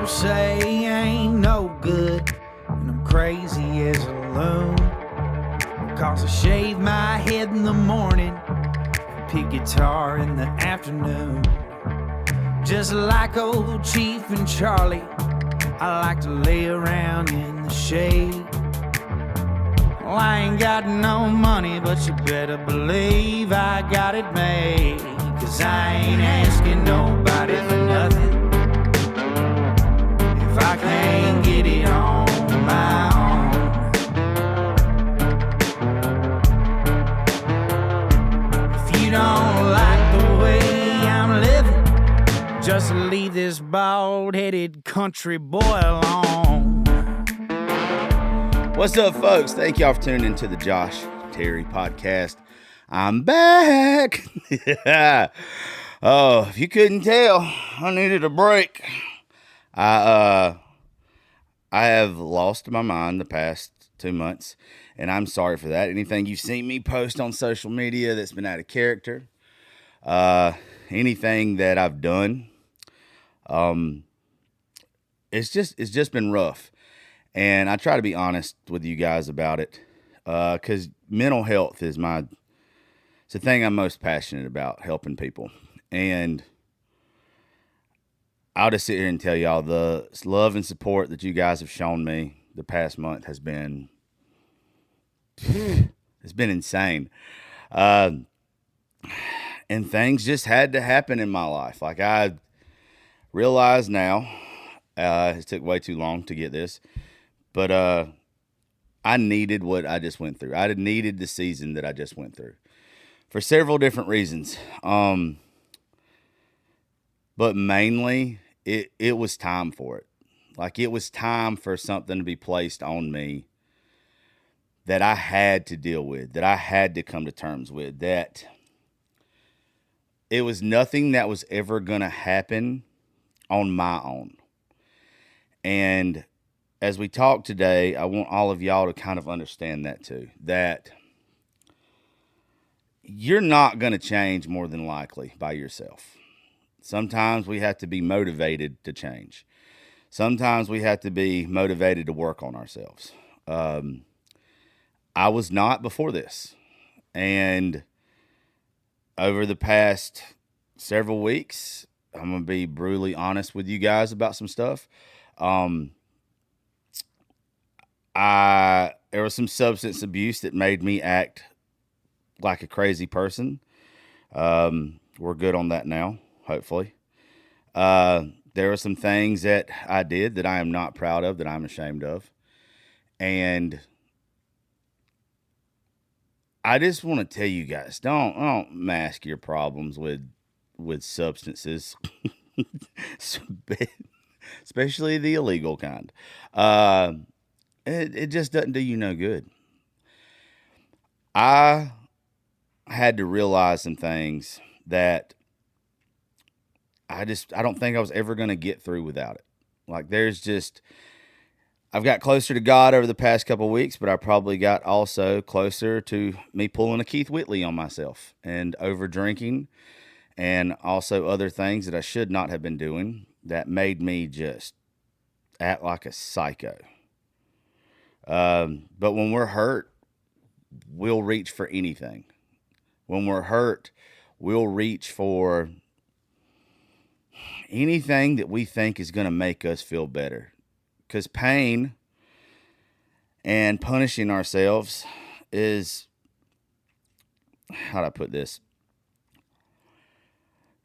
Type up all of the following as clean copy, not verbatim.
People say I ain't no good, and I'm crazy as a loon. Cause I shave my head in the morning, pick guitar in the afternoon. Just like old Chief and Charlie, I like to lay around in the shade. Well, I ain't got no money, but you better believe I got it made. Cause I ain't asking nobody for nothing if I can't get it on my own. If you don't like the way I'm living, just leave this bald-headed country boy alone. What's up, folks? Thank y'all for tuning into the Josh Terry podcast. I'm back. Oh, if you couldn't tell, I needed a break. I have lost my mind the past 2 months, and I'm sorry for that. Anything you've seen me post on social media that's been out of character, anything that I've done, it's just been rough. And I try to be honest with you guys about it, because mental health is it's the thing I'm most passionate about, helping people. And I'll just sit here and tell y'all the love and support that you guys have shown me the past month has been, it's been insane. And things just had to happen in my life. Like, I realize now, it took way too long to get this, but I needed what I just went through. I needed the season that I just went through for several different reasons. But mainly, it was time for it. Like, it was time for something to be placed on me that I had to deal with, that I had to come to terms with, that it was nothing that was ever going to happen on my own. And as we talk today, I want all of y'all to kind of understand that too, that you're not going to change more than likely by yourself. Sometimes we have to be motivated to change. Sometimes we have to be motivated to work on ourselves. I was not before this. And over the past several weeks, I'm going to be brutally honest with you guys about some stuff. There was some substance abuse that made me act like a crazy person. We're good on that now, hopefully. There were some things that I did that I am not proud of, that I'm ashamed of. And I just want to tell you guys, don't mask your problems with substances, especially the illegal kind. It just doesn't do you no good. I had to realize some things that I don't think I was ever going to get through without it. Like, I've got closer to God over the past couple of weeks, but I probably got also closer to me pulling a Keith Whitley on myself and over drinking, and also other things that I should not have been doing that made me just act like a psycho. But when we're hurt, we'll reach for anything. When we're hurt, we'll reach for anything that we think is going to make us feel better. Because pain and punishing ourselves is, how do I put this?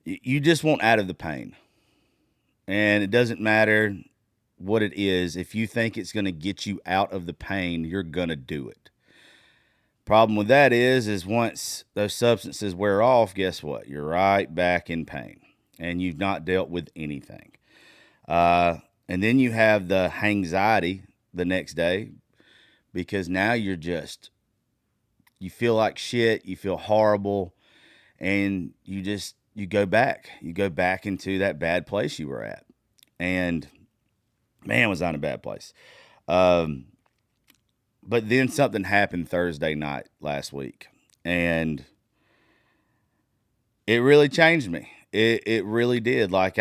You just want out of the pain. And it doesn't matter what it is. If you think it's going to get you out of the pain, you're going to do it. Problem with that is once those substances wear off, guess what? You're right back in pain, and you've not dealt with anything. And then you have the anxiety the next day, because now you feel like shit, you feel horrible, and you go back into that bad place you were at. And man, was I in a bad place. But then something happened Thursday night last week, and it really changed me. It really did. Like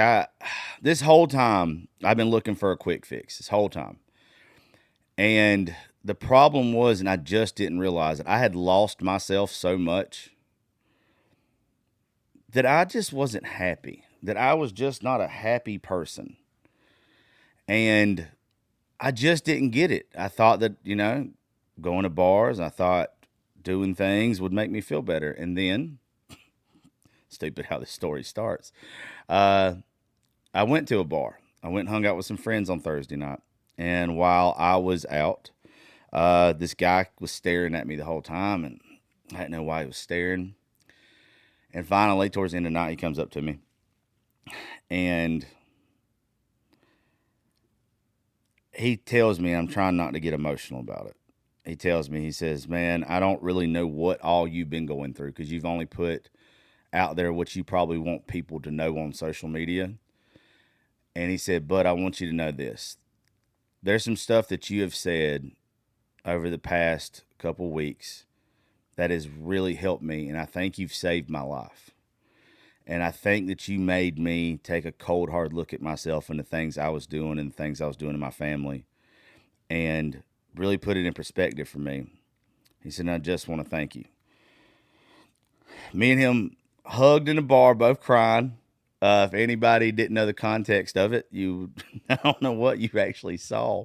this whole time I've been looking for a quick fix this whole time. And the problem was, and I just didn't realize it, I had lost myself so much that I just wasn't happy. That I was just not a happy person. And I just didn't get it. I thought that, going to bars, I thought doing things would make me feel better. And then, stupid how this story starts, I went to a bar. I went and hung out with some friends on Thursday night. And while I was out, this guy was staring at me the whole time, and I didn't know why he was staring. And finally, towards the end of the night, he comes up to me, and he tells me, I'm trying not to get emotional about it. He tells me, he says, man, I don't really know what all you've been going through, because you've only put out there what you probably want people to know on social media. And he said, but I want you to know this. There's some stuff that you have said over the past couple weeks that has really helped me, and I think you've saved my life. And I think that you made me take a cold, hard look at myself and the things I was doing and the things I was doing in my family, and really put it in perspective for me. He said, I just want to thank you. Me and him hugged in a bar, both crying. If anybody didn't know the context of it, I don't know what you actually saw.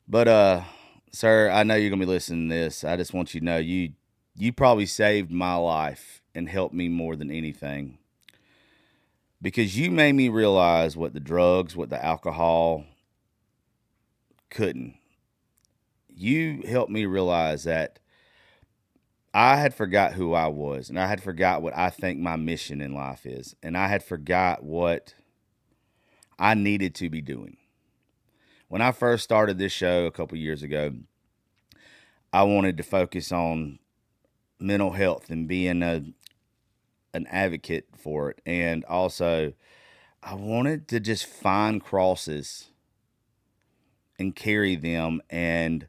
But, sir, I know you're going to be listening to this. I just want you to know you probably saved my life and helped me more than anything. Because you made me realize what the drugs, what the alcohol couldn't. You helped me realize that I had forgot who I was, and I had forgot what I think my mission in life is, and I had forgot what I needed to be doing. When I first started this show a couple years ago, I wanted to focus on mental health and being an advocate for it, and also I wanted to just find crosses and carry them and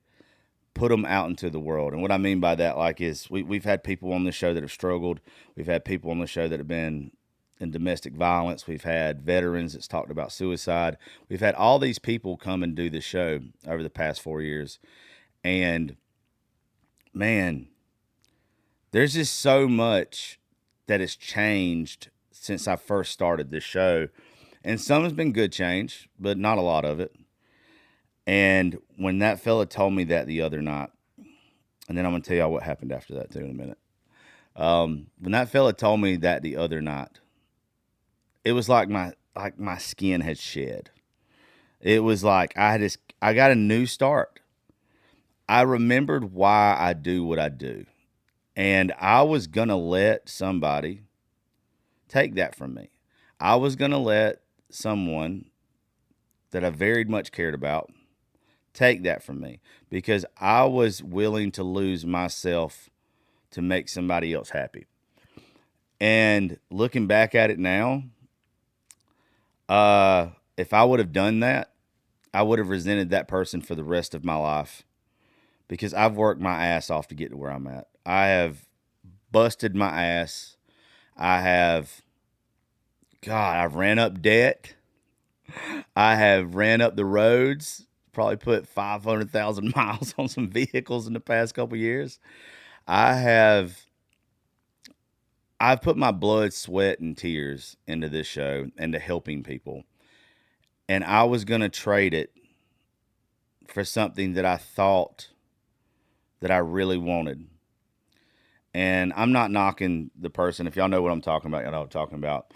put them out into the world. And what I mean by that, is we've had people on this show that have struggled. We've had people on the show that have been in domestic violence. We've had veterans that's talked about suicide. We've had all these people come and do this show over the past 4 years. And man, there's just so much that has changed since I first started this show. And some has been good change, but not a lot of it. And when that fella told me that the other night, and then I'm going to tell y'all what happened after that too in a minute. When that fella told me that the other night, it was like my skin had shed. It was like I got a new start. I remembered why I do what I do. And I was going to let somebody take that from me. I was going to let someone that I very much cared about take that from me, because I was willing to lose myself to make somebody else happy. And looking back at it now, if I would have done that, I would have resented that person for the rest of my life, because I've worked my ass off to get to where I'm at. I have busted my ass. I've ran up debt. I have ran up the roads. Probably put 500,000 miles on some vehicles in the past couple years. I've put my blood, sweat, and tears into this show and to helping people. And I was going to trade it for something that I thought that I really wanted. And I'm not knocking the person. If y'all know what I'm talking about, y'all know what I'm talking about.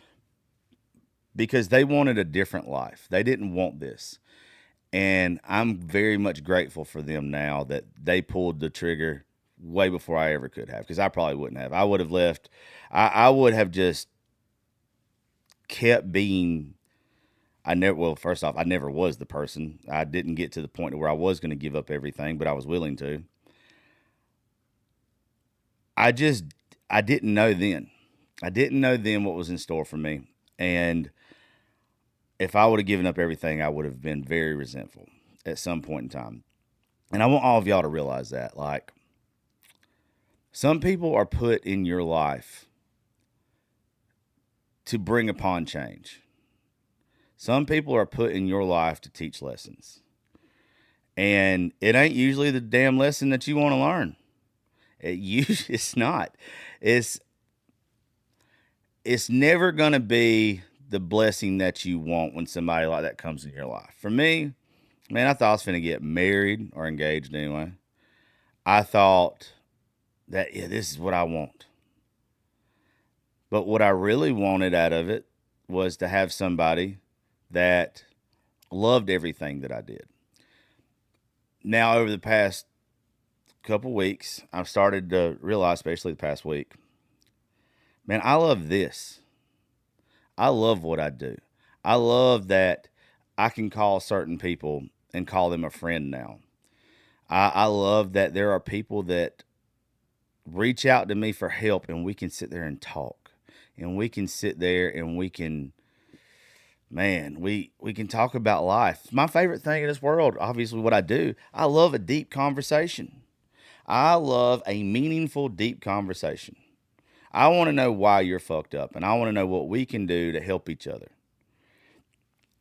Because they wanted a different life. They didn't want this. And I'm very much grateful for them now that they pulled the trigger way before I ever could have, because I probably wouldn't have. I would have left. I would have just kept being. First off, I never was the person. I didn't get to the point where I was going to give up everything, but I was willing to. I didn't know then. I didn't know then what was in store for me. And if I would have given up everything, I would have been very resentful at some point in time. And I want all of y'all to realize that. Some people are put in your life to bring upon change. Some people are put in your life to teach lessons. And it ain't usually the damn lesson that you want to learn. It's not. It's never going to be the blessing that you want when somebody like that comes in your life. For me, man, I thought I was finna get married or engaged anyway. I thought that, yeah, this is what I want. But what I really wanted out of it was to have somebody that loved everything that I did. Now, over the past couple weeks, I've started to realize, especially the past week, man, I love this. I love what I do. I love that I can call certain people and call them a friend now. I love that there are people that reach out to me for help, and we can sit there and talk. And we can sit there and we can, man, we can talk about life. My favorite thing in this world, obviously what I do, I love a deep conversation. I love a meaningful, deep conversation. I want to know why you're fucked up, and I want to know what we can do to help each other.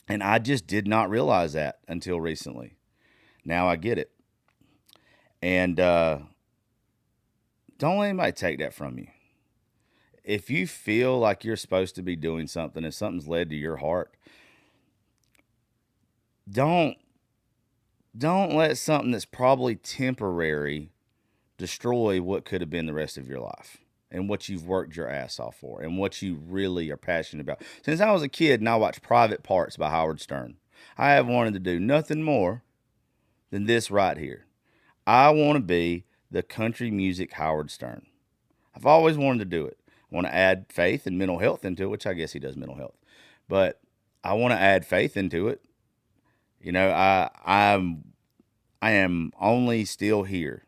And I just did not realize that until recently. Now I get it. And don't let anybody take that from you. If you feel like you're supposed to be doing something, if something's led to your heart, don't let something that's probably temporary destroy what could have been the rest of your life and what you've worked your ass off for and what you really are passionate about. Since I was a kid and I watched Private Parts by Howard Stern, I have wanted to do nothing more than this right here. I want to be the country music Howard Stern. I've always wanted to do it. I want to add faith and mental health into it, which I guess he does mental health. But I want to add faith into it. You know, I am only still here.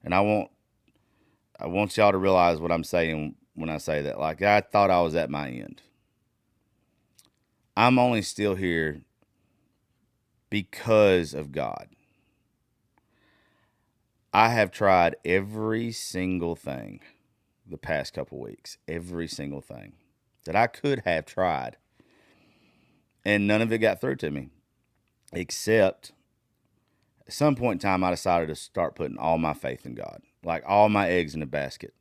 And I want y'all to realize what I'm saying when I say that. Like, I thought I was at my end. I'm only still here because of God. I have tried every single thing the past couple weeks. Every single thing that I could have tried. And none of it got through to me. Except at some point in time, I decided to start putting all my faith in God. Like all my eggs in a basket.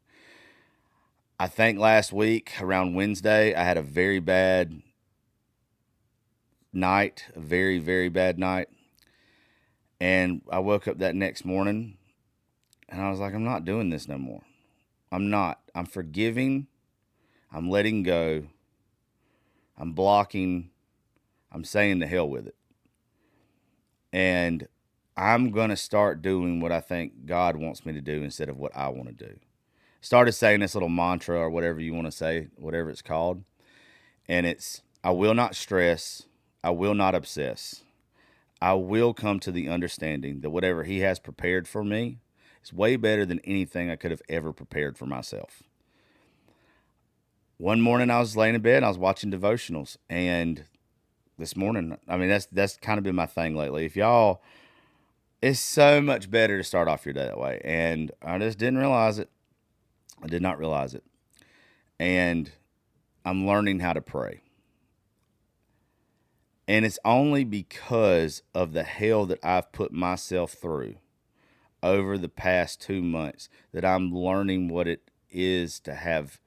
I think last week, around Wednesday, I had a very bad night. A very, very bad night. And I woke up that next morning. And I was like, I'm not doing this no more. I'm not. I'm forgiving. I'm letting go. I'm blocking. I'm saying to hell with it. And I'm going to start doing what I think God wants me to do instead of what I want to do. Started saying this little mantra or whatever you want to say, whatever it's called. And it's, I will not stress. I will not obsess. I will come to the understanding that whatever He has prepared for me, it's way better than anything I could have ever prepared for myself. One morning I was laying in bed and I was watching devotionals. And this morning, I mean, that's kind of been my thing lately. If y'all, it's so much better to start off your day that way. And I just didn't realize it. I did not realize it. And I'm learning how to pray. And it's only because of the hell that I've put myself through over the past 2 months that I'm learning what it is to have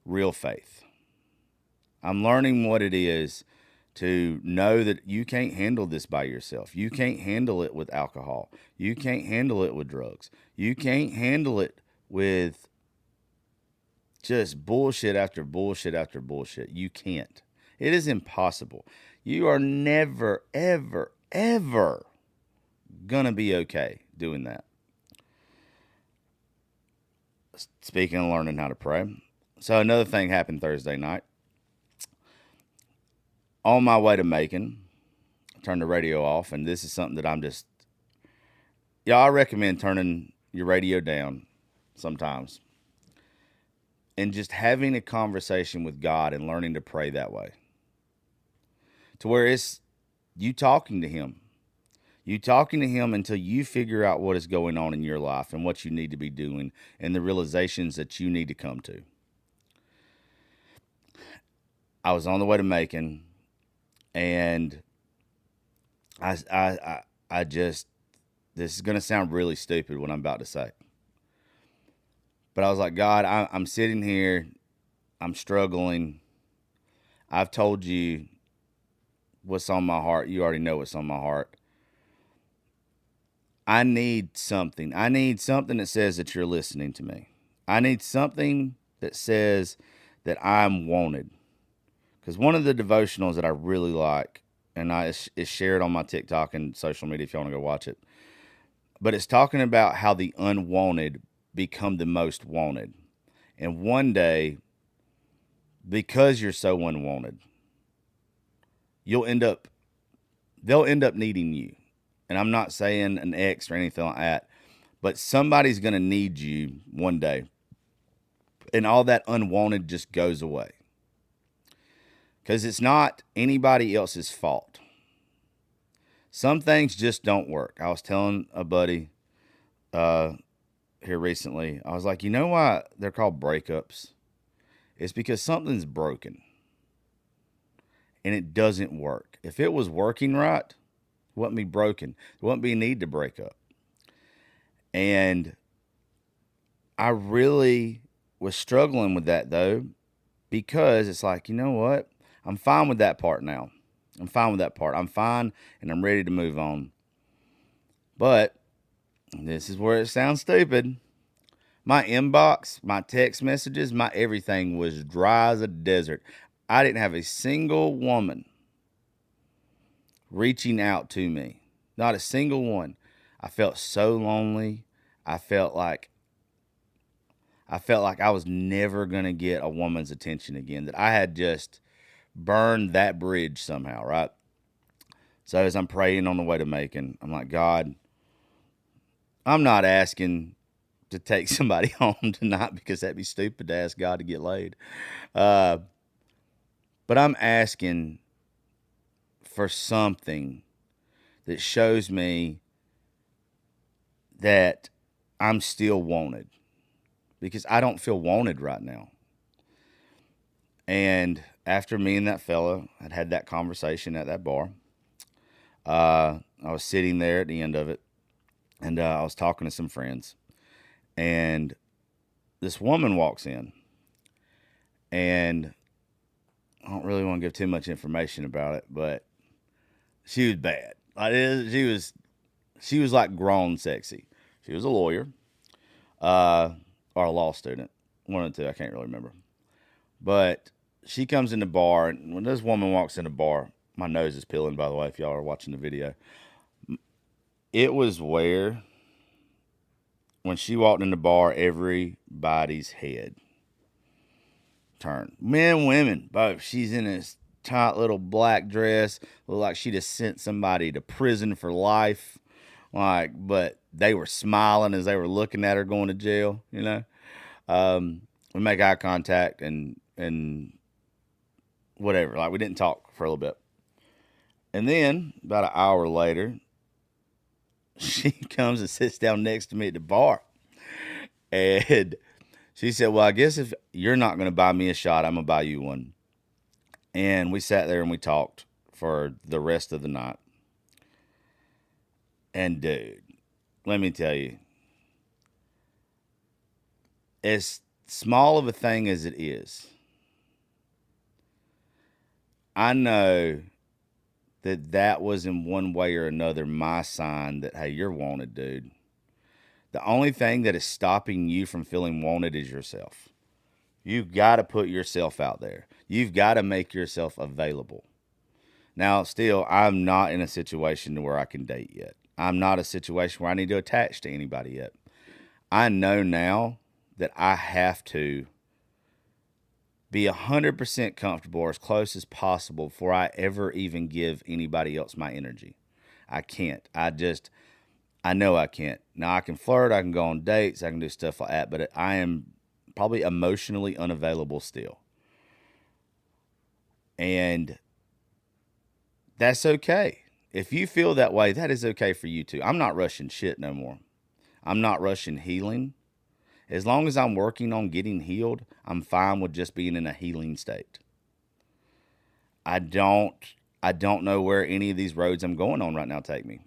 real faith. I'm learning what it is to know that you can't handle this by yourself. You can't handle it with alcohol. You can't handle it with drugs. You can't handle it with just bullshit after bullshit after bullshit. You can't. It is impossible. You are never, ever, ever gonna be okay doing that. Speaking of learning how to pray. So another thing happened Thursday night. On my way to Macon, I turned the radio off, and this is something that I recommend turning your radio down sometimes. And just having a conversation with God and learning to pray that way. To where it's you talking to Him. You talking to Him until you figure out what is going on in your life and what you need to be doing and the realizations that you need to come to. I was on the way to Macon, and I just, this is going to sound really stupid what I'm about to say. But I was like, God, I'm sitting here, I'm struggling. I've told you what's on my heart. You already know what's on my heart. I need something. I need something that says that you're listening to me. I need something that says that I'm wanted. Because one of the devotionals that I really like, and is shared on my TikTok and social media if you want to go watch it, but it's talking about how the unwanted become the most wanted. And one day, because you're so unwanted, they'll end up needing you. And I'm not saying an ex or anything like that, but somebody's going to need you one day. And all that unwanted just goes away. Because it's not anybody else's fault. Some things just don't work. I was telling a buddy here recently, I was like, you know why they're called breakups? It's because something's broken. And it doesn't work. If it was working right, it wouldn't be broken. There wouldn't be a need to break up. And I really was struggling with that, though, because it's like, you know what? I'm fine with that part now. I'm fine with that part. I'm fine, and I'm ready to move on. But this is where it sounds stupid. My inbox, my text messages, my everything was dry as a desert. I didn't have a single woman reaching out to me. Not a single one. I felt so lonely. I felt like I was never going to get a woman's attention again, that I had just burned that bridge somehow, right? So as I'm praying on the way to Macon, I'm like, God, I'm not asking to take somebody home tonight because that'd be stupid to ask God to get laid. But I'm asking for something that shows me that I'm still wanted, because I don't feel wanted right now. And after me and that fella had that conversation at that bar, I was sitting there at the end of it, and I was talking to some friends, and this woman walks in, and I don't really want to give too much information about it, but she was bad. She was like grown sexy. She was a lawyer, or a law student, one of the two. I can't really remember. But she comes in the bar, and when this woman walks in the bar, my nose is peeling, by the way, if y'all are watching the video. It was where, when she walked in the bar, everybody's head turned. Men, women, both. She's in this tight little black dress. Looked like she just sent somebody to prison for life. But they were smiling as they were looking at her going to jail, you know. We make eye contact and whatever. Like, we didn't talk for a little bit. And then, about an hour later, she comes and sits down next to me at the bar. And she said, well, I guess if you're not going to buy me a shot, I'm going to buy you one. And we sat there and we talked for the rest of the night. And dude, let me tell you, as small of a thing as it is, I know that was in one way or another my sign that, hey, you're wanted, dude. The only thing that is stopping you from feeling wanted is yourself. You've got to put yourself out there. You've got to make yourself available. Now, still, I'm not in a situation where I can date yet. I'm not in a situation where I need to attach to anybody yet. I know now that I have to be 100% comfortable, or as close as possible, before I ever even give anybody else my energy. I can't. I know I can't. Now, I can flirt, I can go on dates, I can do stuff like that, but I am probably emotionally unavailable still. And that's okay. If you feel that way, that is okay for you too. I'm not rushing shit no more. I'm not rushing healing. As long as I'm working on getting healed, I'm fine with just being in a healing state. I don't know where any of these roads I'm going on right now take me.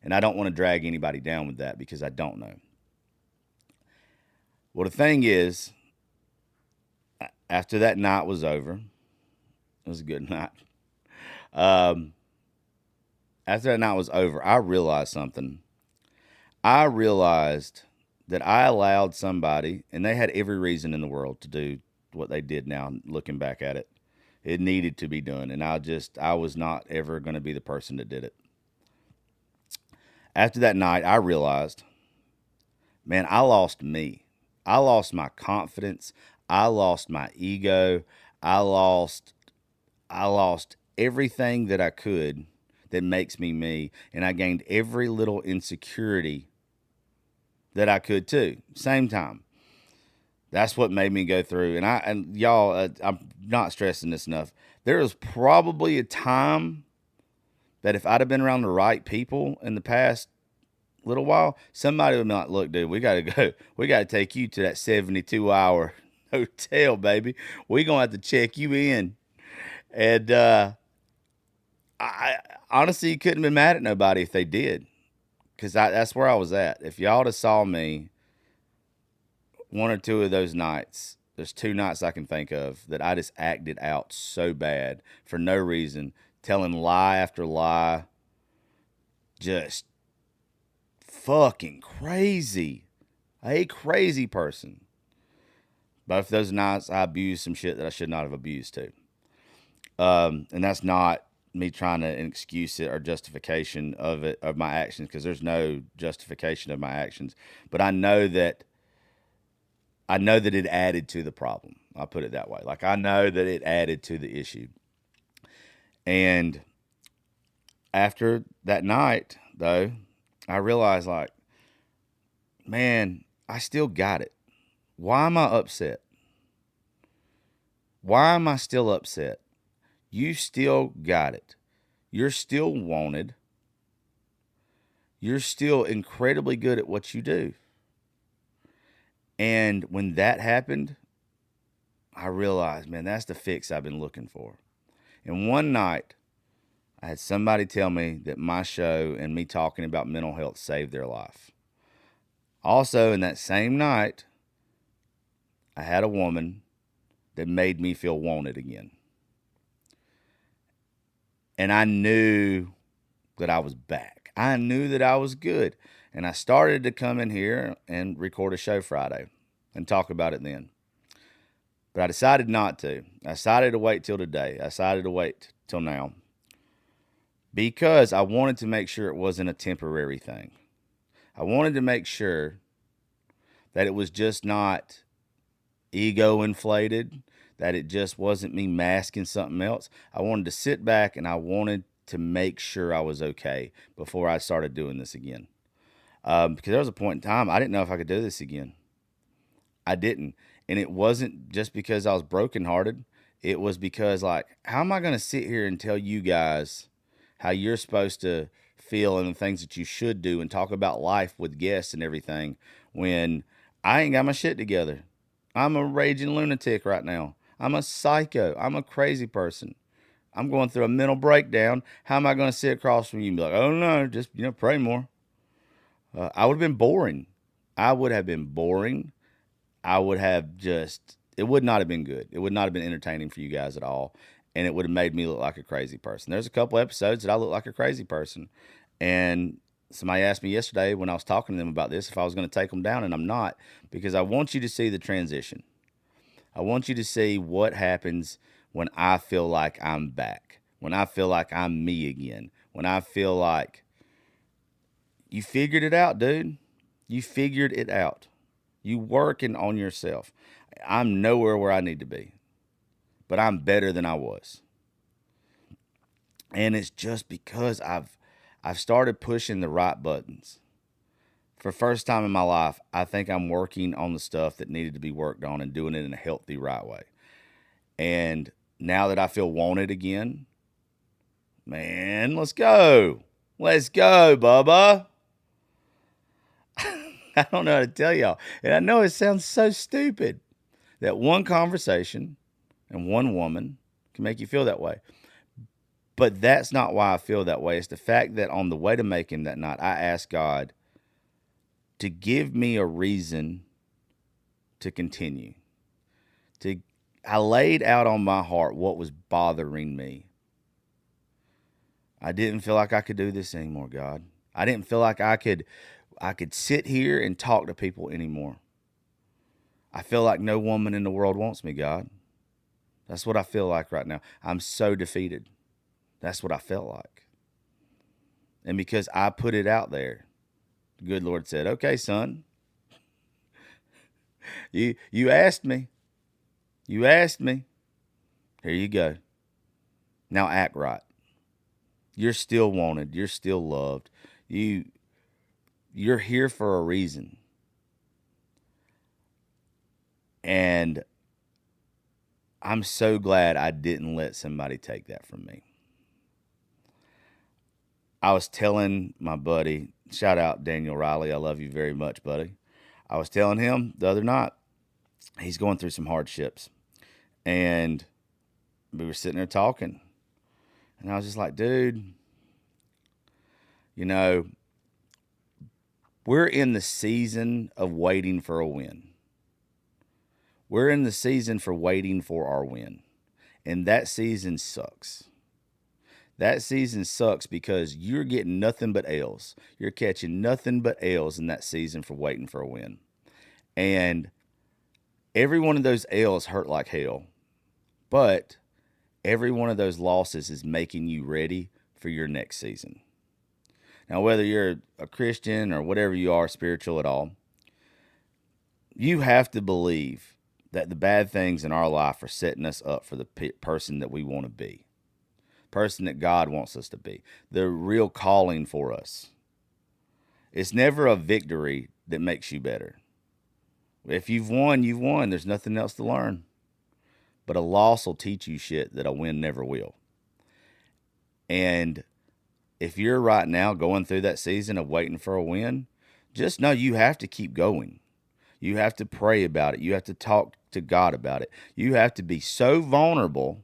And I don't want to drag anybody down with that because I don't know. Well, the thing is, after that night was over, it was a good night. After that night was over, I realized something. I realized that I allowed somebody, and they had every reason in the world to do what they did now, looking back at it. It needed to be done, and I was not ever going to be the person that did it. After that night, I realized, man, I lost me. I lost my confidence. I lost my ego. I lost everything that I could that makes me me, and I gained every little insecurity that I could too. Same time. That's what made me go through. And y'all, I'm not stressing this enough. There was probably a time that if I'd have been around the right people in the past little while, somebody would be like, look, dude, we got to go. We got to take you to that 72-hour hotel, baby. We going to have to check you in. And I honestly couldn't have been mad at nobody if they did, because that's where I was at. If y'all would have saw me one or two of those nights, there's 2 nights I can think of that I just acted out so bad for no reason, telling lie after lie, just fucking crazy, a crazy person. Both those nights I abused some shit that I should not have abused too. And that's not me trying to excuse it or justification of my actions, because there's no justification of my actions. But I know that it added to the problem. I'll put it that way. Like, I know that it added to the issue. And after that night, though, I realized, like, man, I still got it. Why am I upset? Why am I still upset? You still got it. You're still wanted. You're still incredibly good at what you do. And when that happened, I realized, man, that's the fix I've been looking for. And one night, I had somebody tell me that my show and me talking about mental health saved their life. Also, in that same night, I had a woman that made me feel wanted again. And I knew that I was back. I knew that I was good. And I started to come in here and record a show Friday and talk about it then. But I decided not to. I decided to wait till today. I decided to wait till now, because I wanted to make sure it wasn't a temporary thing. I wanted to make sure that it was just not ego inflated, that it just wasn't me masking something else. I wanted to sit back and I wanted to make sure I was okay before I started doing this again. Because there was a point in time I didn't know if I could do this again. I didn't. And it wasn't just because I was brokenhearted. It was because, like, how am I going to sit here and tell you guys how you're supposed to feel and the things that you should do and talk about life with guests and everything when I ain't got my shit together? I'm a raging lunatic right now. I'm a psycho. I'm a crazy person. I'm going through a mental breakdown. How am I going to sit across from you and be like, oh no, just, pray more? I would have been boring. I would have been boring. I would have just, it would not have been good. It would not have been entertaining for you guys at all. And it would have made me look like a crazy person. There's a couple episodes that I look like a crazy person. And somebody asked me yesterday when I was talking to them about this if I was going to take them down, and I'm not, because I want you to see the transition. I want you to see what happens when I feel like I'm back, when I feel like I'm me again, when I feel like you figured it out, dude. You figured it out. You working on yourself. I'm nowhere where I need to be, but I'm better than I was. And it's just because I've started pushing the right buttons. For the first time in my life, I think I'm working on the stuff that needed to be worked on and doing it in a healthy, right way. And now that I feel wanted again, man, let's go. Let's go, Bubba. I don't know how to tell y'all. And I know it sounds so stupid that one conversation and one woman can make you feel that way. But that's not why I feel that way. It's the fact that on the way to Macon that night, I asked God to give me a reason to continue. I laid out on my heart what was bothering me. I didn't feel like I could do this anymore, God. I didn't feel like I could sit here and talk to people anymore. I feel like no woman in the world wants me, God. That's what I feel like right now. I'm so defeated. That's what I felt like. And because I put it out there, the good Lord said, okay, son, you asked me. You asked me. Here you go. Now act right. You're still wanted. You're still loved. You're here for a reason. And I'm so glad I didn't let somebody take that from me. I was telling my buddy, shout out Daniel Riley, I love you very much, buddy. I was telling him the other night, he's going through some hardships. And we were sitting there talking. And I was just like, dude, you know, we're in the season of waiting for a win. We're in the season for waiting for our win. And that season sucks. That season sucks because you're getting nothing but L's. You're catching nothing but L's in that season for waiting for a win. And every one of those L's hurt like hell. But every one of those losses is making you ready for your next season. Now, whether you're a Christian or whatever you are, spiritual at all, you have to believe that the bad things in our life are setting us up for the person that we want to be. Person that God wants us to be. The real calling for us. It's never a victory that makes you better. If you've won, you've won. There's nothing else to learn. But a loss will teach you shit that a win never will. And if you're right now going through that season of waiting for a win, just know you have to keep going. You have to pray about it. You have to talk to God about it. You have to be so vulnerable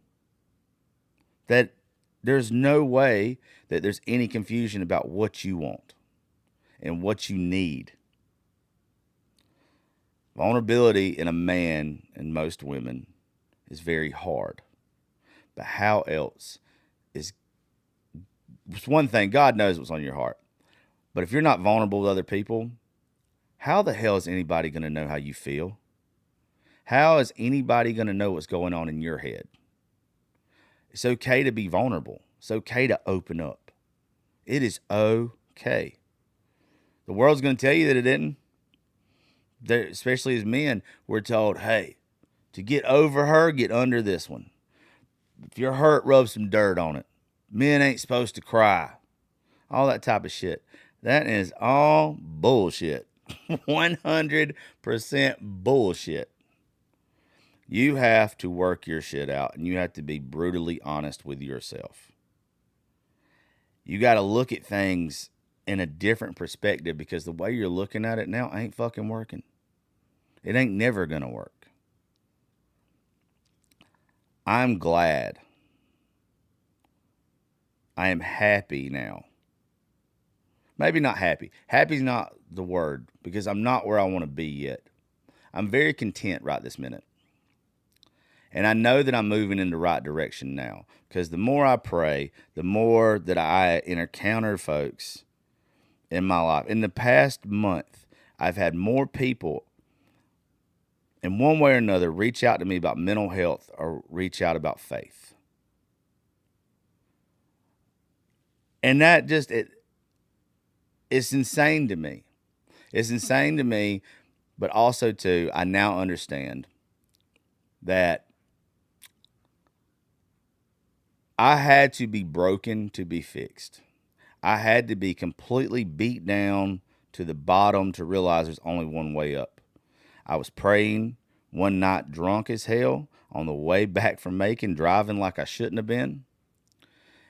that there's no way that there's any confusion about what you want and what you need. Vulnerability in a man and most women is very hard. But how else is... It's one thing, God knows what's on your heart. But if you're not vulnerable with other people, how the hell is anybody going to know how you feel? How is anybody going to know what's going on in your head? It's okay to be vulnerable. It's okay to open up. It is okay. The world's going to tell you that it isn't. Especially as men, we're told, hey, to get over her, get under this one. If you're hurt, rub some dirt on it. Men ain't supposed to cry. All that type of shit. That is all bullshit. 100% bullshit. You have to work your shit out, and you have to be brutally honest with yourself. You got to look at things in a different perspective because the way you're looking at it now ain't fucking working. It ain't never going to work. I'm glad. I am happy now. Maybe not happy. Happy's not the word because I'm not where I want to be yet. I'm very content right this minute. And I know that I'm moving in the right direction now because the more I pray, the more that I encounter folks in my life. In the past month, I've had more people in one way or another reach out to me about mental health or reach out about faith. And that just, it's insane to me. It's insane to me, but also too, I now understand that I had to be broken to be fixed. I had to be completely beat down to the bottom to realize there's only one way up. I was praying one night drunk as hell on the way back from Macon, driving like I shouldn't have been.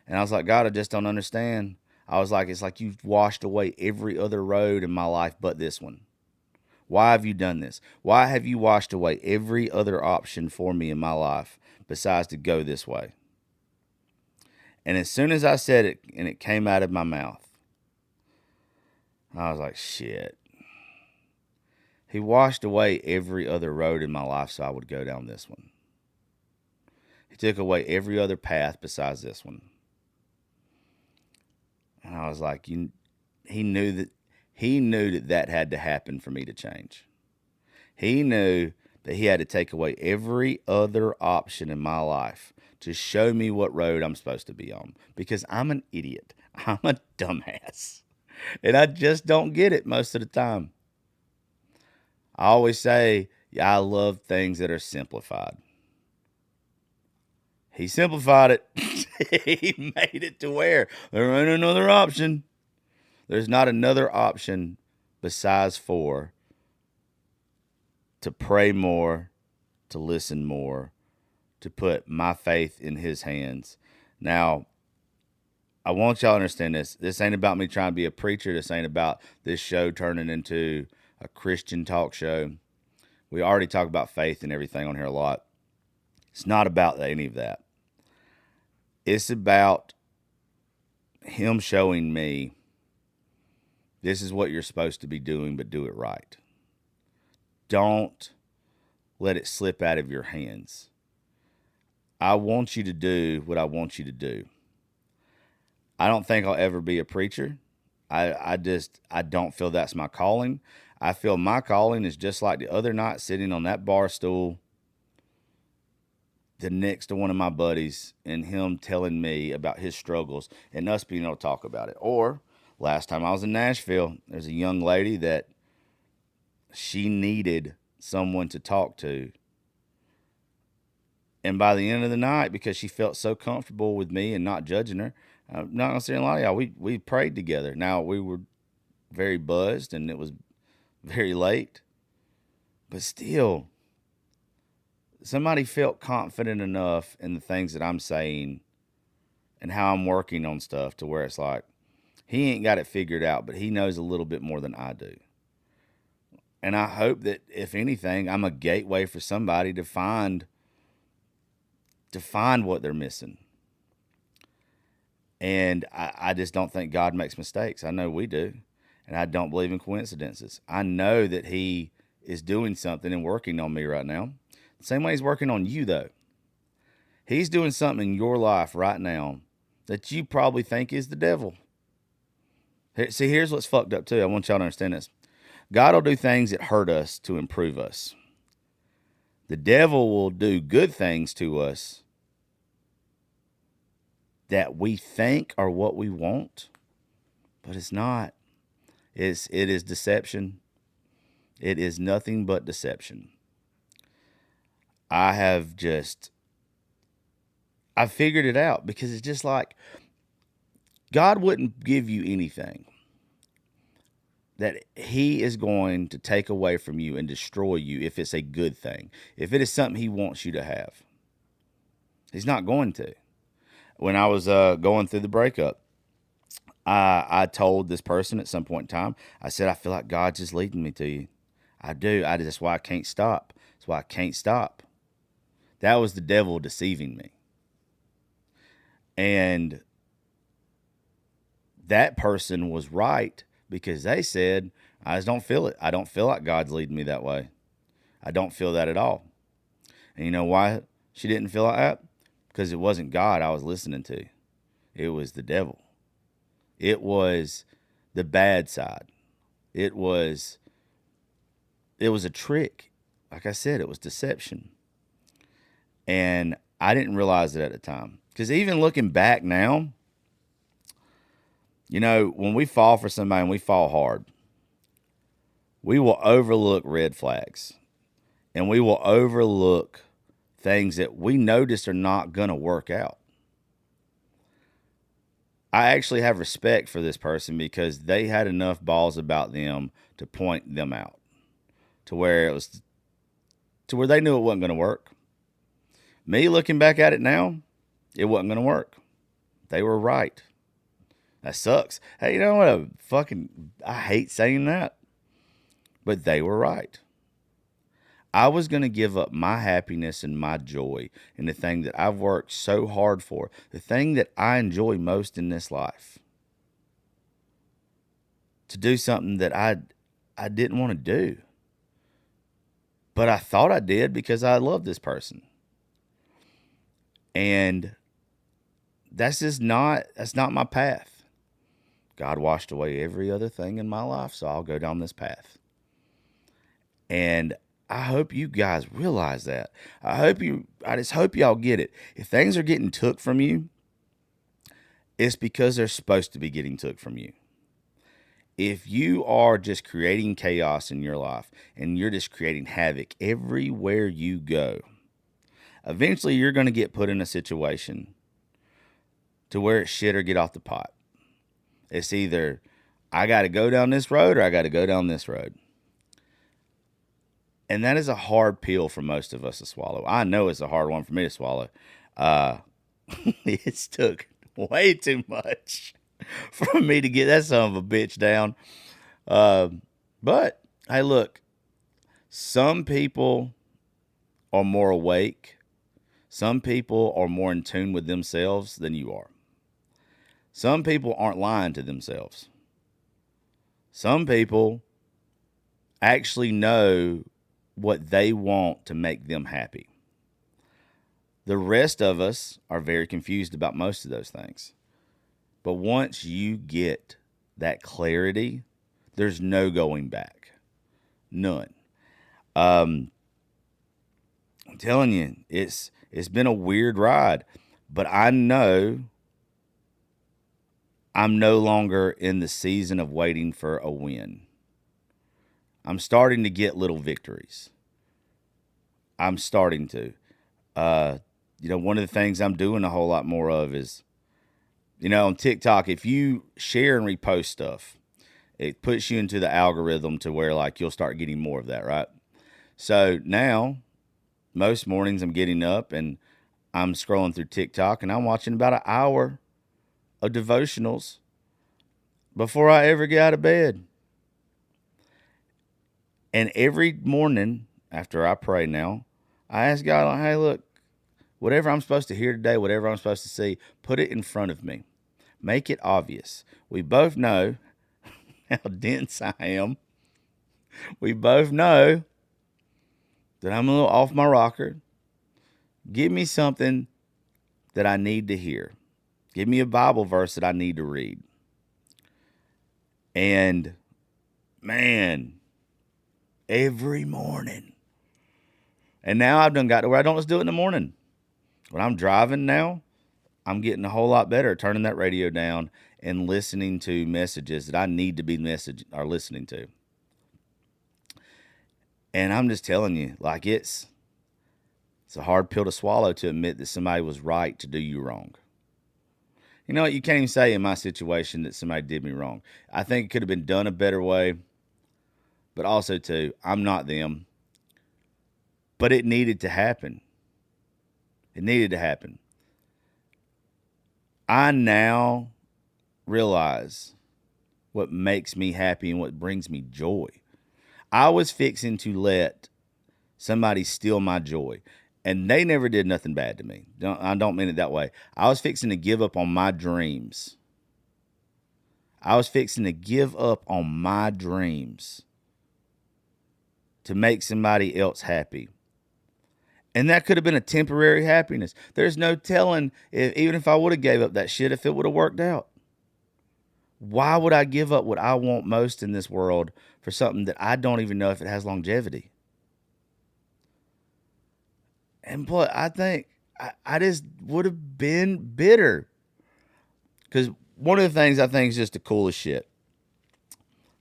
And I was like, God, I just don't understand. I was like, it's like you've washed away every other road in my life but this one. Why have you done this? Why have you washed away every other option for me in my life besides to go this way? And as soon as I said it and it came out of my mouth, I was like, shit. He washed away every other road in my life so I would go down this one. He took away every other path besides this one. And I was like, he knew that had to happen for me to change. He knew that he had to take away every other option in my life to show me what road I'm supposed to be on, because I'm an idiot. I'm a dumbass. And I just don't get it most of the time. I always say, I love things that are simplified. He simplified it. He made it to where there ain't another option. There's not another option besides to pray more, to listen more, to put my faith in his hands. Now, I want y'all to understand this. This ain't about me trying to be a preacher. This ain't about this show turning into a Christian talk show. We already talk about faith and everything on here a lot. It's not about any of that. It's about him showing me this is what you're supposed to be doing, but do it right. Don't let it slip out of your hands. I want you to do what I want you to do. I don't think I'll ever be a preacher. I don't feel that's my calling. I feel my calling is just like the other night sitting on that bar stool next to one of my buddies and him telling me about his struggles and us being able to talk about it. Or last time I was in Nashville, there's a young lady that she needed someone to talk to. And by the end of the night, because she felt so comfortable with me and not judging her, I'm not going to say a lot of y'all, we prayed together. Now, we were very buzzed and it was very late. But still, somebody felt confident enough in the things that I'm saying and how I'm working on stuff to where it's like, he ain't got it figured out, but he knows a little bit more than I do. And I hope that, if anything, I'm a gateway for somebody to find what they're missing. And I just don't think God makes mistakes. I know we do. And I don't believe in coincidences. I know that he is doing something and working on me right now. The same way he's working on you, though. He's doing something in your life right now that you probably think is the devil. See, here's what's fucked up, too. I want y'all to understand this. God will do things that hurt us to improve us. The devil will do good things to us that we think are what we want, but it's not. It is deception. It is nothing but deception. I figured it out, because it's just like God wouldn't give you anything that he is going to take away from you and destroy you if it's a good thing. If it is something he wants you to have, he's not going to. When I was going through the breakup, I told this person at some point in time, I said, I feel like God's just leading me to you. I do. That's why I can't stop. That's why I can't stop. That was the devil deceiving me. And that person was right, because they said, I just don't feel it. I don't feel like God's leading me that way. I don't feel that at all. And you know why she didn't feel like that? Because it wasn't God I was listening to. It was the devil. It was the bad side. It was a trick. Like I said, it was deception. And I didn't realize it at the time. Because even looking back now, you know, when we fall for somebody and we fall hard, we will overlook red flags. And we will overlook things that we notice are not going to work out. I actually have respect for this person because they had enough balls about them to point them out to where they knew it wasn't going to work. Me looking back at it now, it wasn't going to work. They were right. That sucks. Hey, you know what? I hate saying that. But they were right. I was going to give up my happiness and my joy and the thing that I've worked so hard for, the thing that I enjoy most in this life, to do something that I didn't want to do. But I thought I did because I love this person. And that's not my path. God washed away every other thing in my life, so I'll go down this path. And I hope you guys realize that. I just hope y'all get it. If things are getting took from you, it's because they're supposed to be getting took from you. If you are just creating chaos in your life and you're just creating havoc everywhere you go, eventually you're going to get put in a situation to where it's shit or get off the pot. It's either I got to go down this road or I got to go down this road. And that is a hard pill for most of us to swallow. I know it's a hard one for me to swallow. It's took way too much for me to get that son of a bitch down. But hey, look, some people are more awake. Some people are more in tune with themselves than you are. Some people aren't lying to themselves. Some people actually know what they want to make them happy. The rest of us are very confused about most of those things. But once you get that clarity, there's no going back. None. I'm telling you, it's been a weird ride, but I know I'm no longer in the season of waiting for a win. I'm starting to get little victories. I'm starting to. One of the things I'm doing a whole lot more of is, on TikTok, if you share and repost stuff, it puts you into the algorithm to where you'll start getting more of that, right? So now, most mornings I'm getting up and I'm scrolling through TikTok and I'm watching about an hour of devotionals before I ever get out of bed. And every morning after I pray now, I ask God, hey, look, whatever I'm supposed to hear today, whatever I'm supposed to see, put it in front of me. Make it obvious. We both know how dense I am. We both know that I'm a little off my rocker. Give me something that I need to hear. Give me a Bible verse that I need to read. And, man, every morning. And now I've done got to where I don't just do it in the morning. When I'm driving now, I'm getting a whole lot better at turning that radio down and listening to messages that I need to be listening to. And I'm just telling you, it's a hard pill to swallow to admit that somebody was right to do you wrong. You know what? You can't even say in my situation that somebody did me wrong. I think it could have been done a better way. But also, too, I'm not them. But it needed to happen. It needed to happen. I now realize what makes me happy and what brings me joy. I was fixing to let somebody steal my joy. And they never did nothing bad to me. I don't mean it that way. I was fixing to give up on my dreams. To make somebody else happy. And that could have been a temporary happiness. There's no telling, even if I would have gave up that shit, if it would have worked out. Why would I give up what I want most in this world for something that I don't even know if it has longevity? And boy, I think I just would have been bitter. Because one of the things I think is just the coolest shit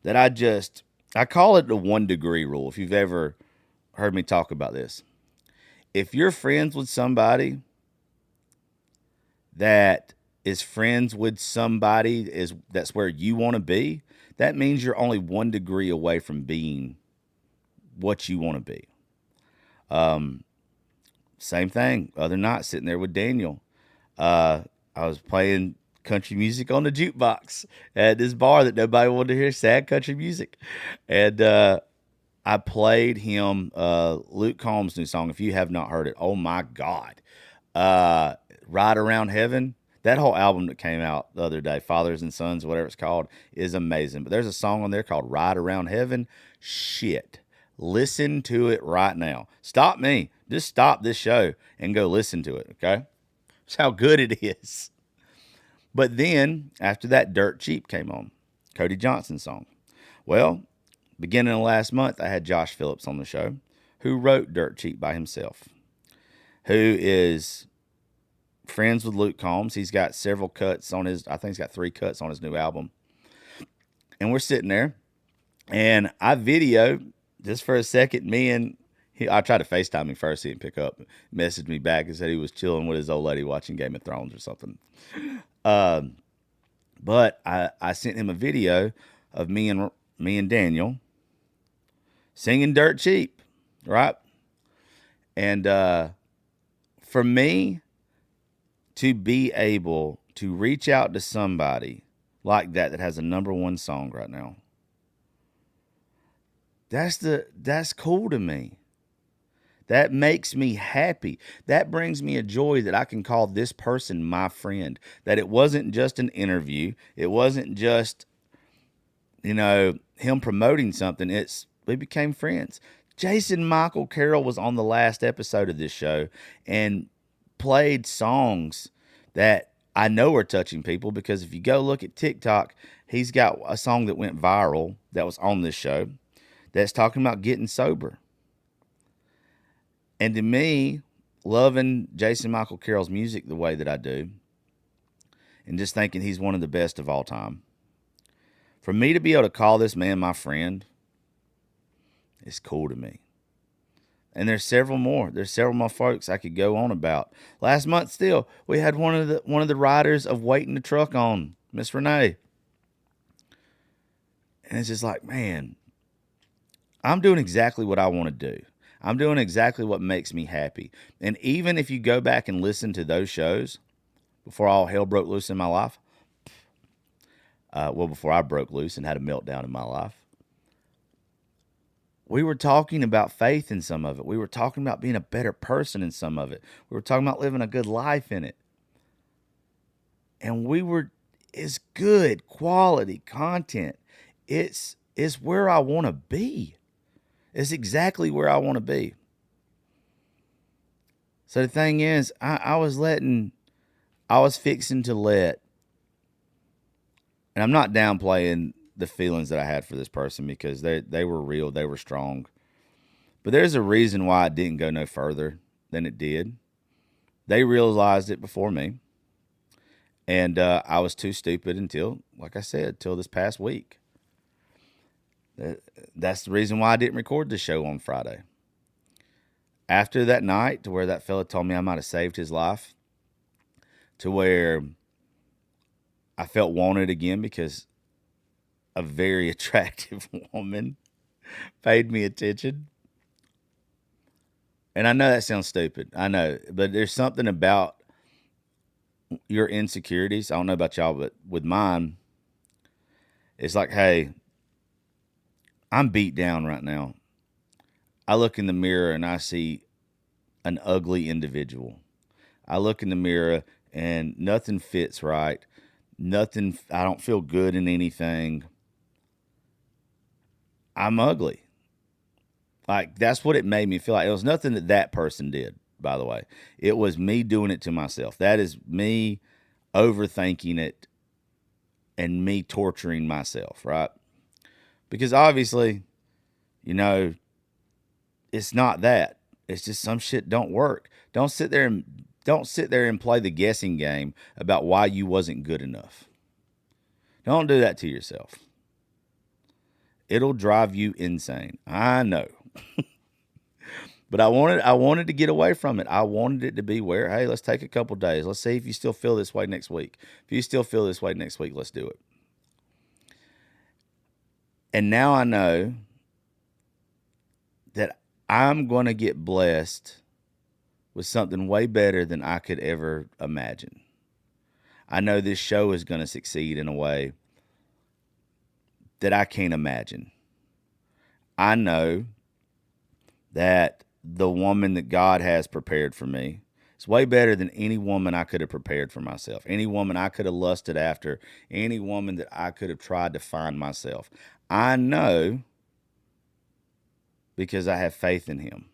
that I call it the 1 degree rule, if you've ever heard me talk about this. If you're friends with somebody that is friends with somebody that's where you want to be, that means you're only 1 degree away from being what you want to be. Same thing. Other night, sitting there with Daniel, I was playing country music on the jukebox at this bar that nobody wanted to hear sad country music. And I played him Luke Combs' new song. If you have not heard it, oh my God. Ride Around Heaven. That whole album that came out the other day, Fathers and Sons, whatever it's called, is amazing. But there's a song on there called Ride Around Heaven. Shit. Listen to it right now. Stop me. Just stop this show and go listen to it, okay? That's how good it is. But then, after that, Dirt Cheap came on. Cody Johnson's song. Well, beginning of last month, I had Josh Phillips on the show, who wrote Dirt Cheap by himself, who is friends with Luke Combs. He's got several cuts on his, I think he's got 3 cuts on his new album. And we're sitting there, and I videoed, just for a second, I tried to FaceTime him first, he didn't pick up, messaged me back and said he was chilling with his old lady watching Game of Thrones or something. But I sent him a video of me and Daniel singing Dirt Cheap, right? And for me to be able to reach out to somebody like that has a #1 song right now, that's cool to me. That makes me happy. That brings me a joy that I can call this person my friend. That it wasn't just an interview. It wasn't just, him promoting something. We became friends. Jason Michael Carroll was on the last episode of this show and played songs that I know are touching people, because if you go look at TikTok, he's got a song that went viral that was on this show that's talking about getting sober. And to me, loving Jason Michael Carroll's music the way that I do, and just thinking he's one of the best of all time, for me to be able to call this man my friend is cool to me. And there's several more. There's several more folks I could go on about. Last month still, we had one of the riders of Waiting the Truck on, Miss Renee. And it's just like, man, I'm doing exactly what I want to do. I'm doing exactly what makes me happy. And even if you go back and listen to those shows before all hell broke loose in my life, before I broke loose and had a meltdown in my life, we were talking about faith in some of it. We were talking about being a better person in some of it. We were talking about living a good life in it. And it's good quality content. It's where I want to be. It's exactly where I want to be. So the thing is, I was fixing to let, and I'm not downplaying the feelings that I had for this person, because they were real, they were strong. But there's a reason why it didn't go no further than it did. They realized it before me. And I was too stupid until, like I said, till this past week. That's the reason why I didn't record the show on Friday. After that night, to where that fella told me I might have saved his life, to where I felt wanted again because a very attractive woman paid me attention. And I know that sounds stupid. I know. But there's something about your insecurities. I don't know about y'all, but with mine, it's like, hey, I'm beat down right now. I look in the mirror and I see an ugly individual. I look in the mirror and nothing fits right. I don't feel good in anything. I'm ugly. Like, that's what it made me feel like. It was nothing that person did, by the way. It was me doing it to myself. That is me overthinking it and me torturing myself, right? Because obviously, it's not that. It's just some shit don't work. Don't sit there and play the guessing game about why you wasn't good enough. Don't do that to yourself. It'll drive you insane. I know. But I wanted to get away from it. I wanted it to be where, hey, let's take a couple days. Let's see if you still feel this way next week. If you still feel this way next week, let's do it. And now I know that I'm going to get blessed with something way better than I could ever imagine. I know this show is going to succeed in a way that I can't imagine. I know that the woman that God has prepared for me is way better than any woman I could have prepared for myself, any woman I could have lusted after, any woman that I could have tried to find myself. I know because I have faith in him.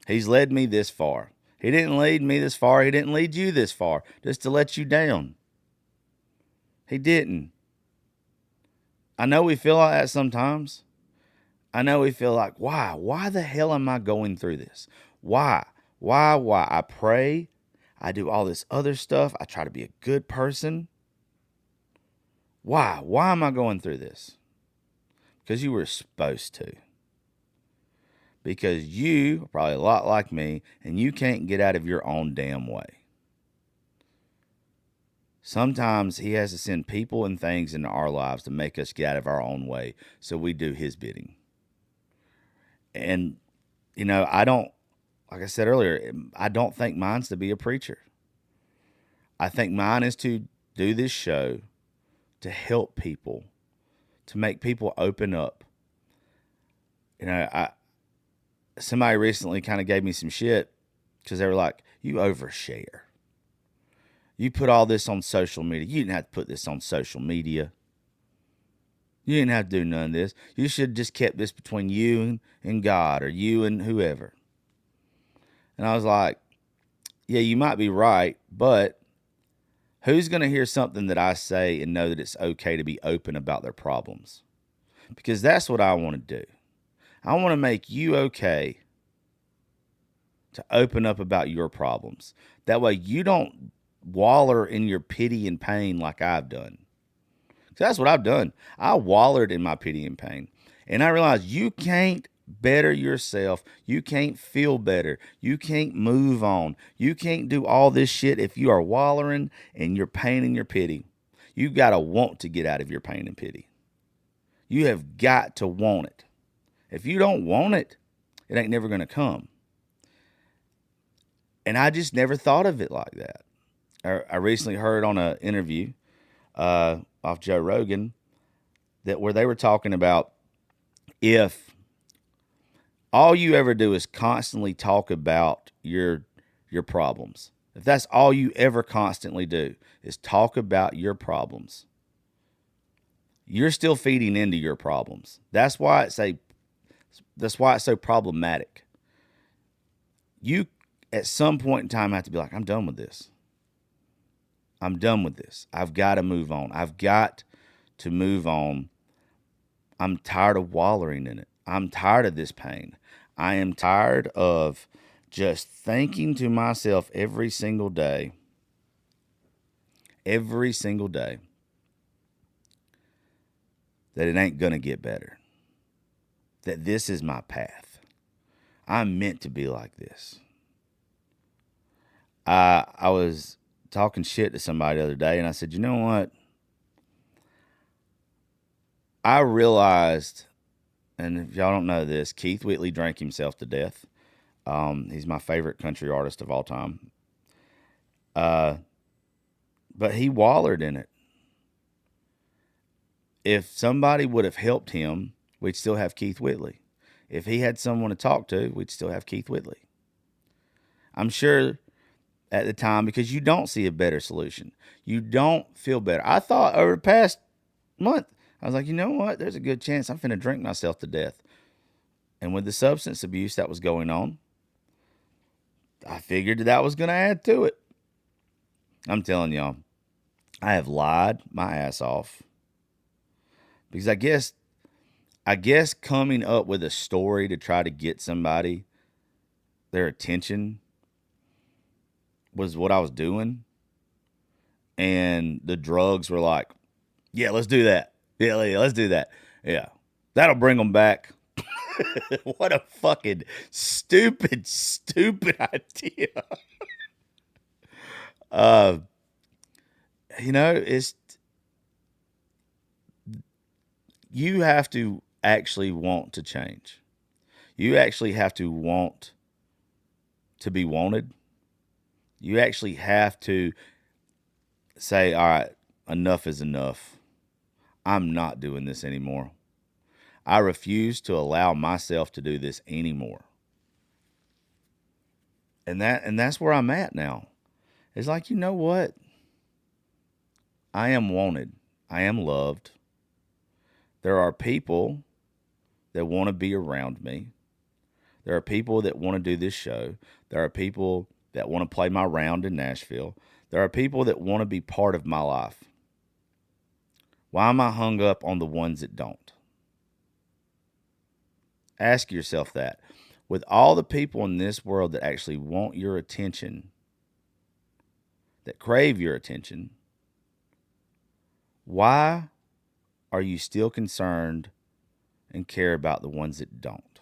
He's led me this far. He didn't lead me this far. He didn't lead you this far just to let you down. He didn't. I know we feel like that sometimes. I know we feel like, why? Why the hell am I going through this? Why? Why? I pray. I do all this other stuff. I try to be a good person. Why? Why am I going through this? Because you were supposed to. Because you are probably a lot like me, and you can't get out of your own damn way. Sometimes he has to send people and things into our lives to make us get out of our own way so we do his bidding. And, like I said earlier, I don't think mine's to be a preacher. I think mine is to do this show to help people, to make people open up. Somebody recently kind of gave me some shit because they were like, you overshare. You put all this on social media. You didn't have to put this on social media. You didn't have to do none of this. You should have just kept this between you and God, or you and whoever. And I was like, yeah, you might be right, but who's going to hear something that I say and know that it's okay to be open about their problems? Because that's what I want to do. I want to make you okay to open up about your problems. That way you don't waller in your pity and pain like I've done. That's what I've done. I wallered in my pity and pain. And I realized you can't better yourself. You can't feel better. You can't move on. You can't do all this shit if you are wallering in your pain and your pity. You got to want to get out of your pain and pity. You have got to want it. If you don't want it, it ain't never going to come. And I just never thought of it like that. I recently heard on an interview off Joe Rogan where they were talking about if all you ever do is constantly talk about your problems, if that's all you ever constantly do is talk about your problems, you're still feeding into your problems. That's why it's so problematic. You at some point in time have to be like, I'm done with this. I'm done with this. I've got to move on. I've got to move on. I'm tired of wallowing in it. I'm tired of this pain. I am tired of just thinking to myself every single day, that it ain't going to get better. That this is my path. I'm meant to be like this. I was talking shit to somebody the other day, and I said, you know what? I realized, and if y'all don't know this, Keith Whitley drank himself to death. He's my favorite country artist of all time. But he wallered in it. If somebody would have helped him, we'd still have Keith Whitley. If he had someone to talk to, we'd still have Keith Whitley. I'm sure at the time, because you don't see a better solution. You don't feel better. I thought over the past month, I was like, you know what? There's a good chance I'm finna drink myself to death. And with the substance abuse that was going on, I figured that was going to add to it. I'm telling y'all, I have lied my ass off. Because I guess coming up with a story to try to get somebody their attention was what I was doing. And the drugs were like, yeah, let's do that. Yeah, let's do that. Yeah, that'll bring them back. What a fucking stupid idea. It's, you have to actually want to change. You actually have to want to be wanted. You actually have to say, all right, enough is enough. I'm not doing this anymore. I refuse to allow myself to do this anymore. And that's where I'm at now. It's like, you know what? I am wanted. I am loved. There are people that want to be around me. There are people that want to do this show. There are people that want to play my round in Nashville. There are people that want to be part of my life. Why am I hung up on the ones that don't? Ask yourself that. With all the people in this world that actually want your attention, that crave your attention, why are you still concerned and care about the ones that don't?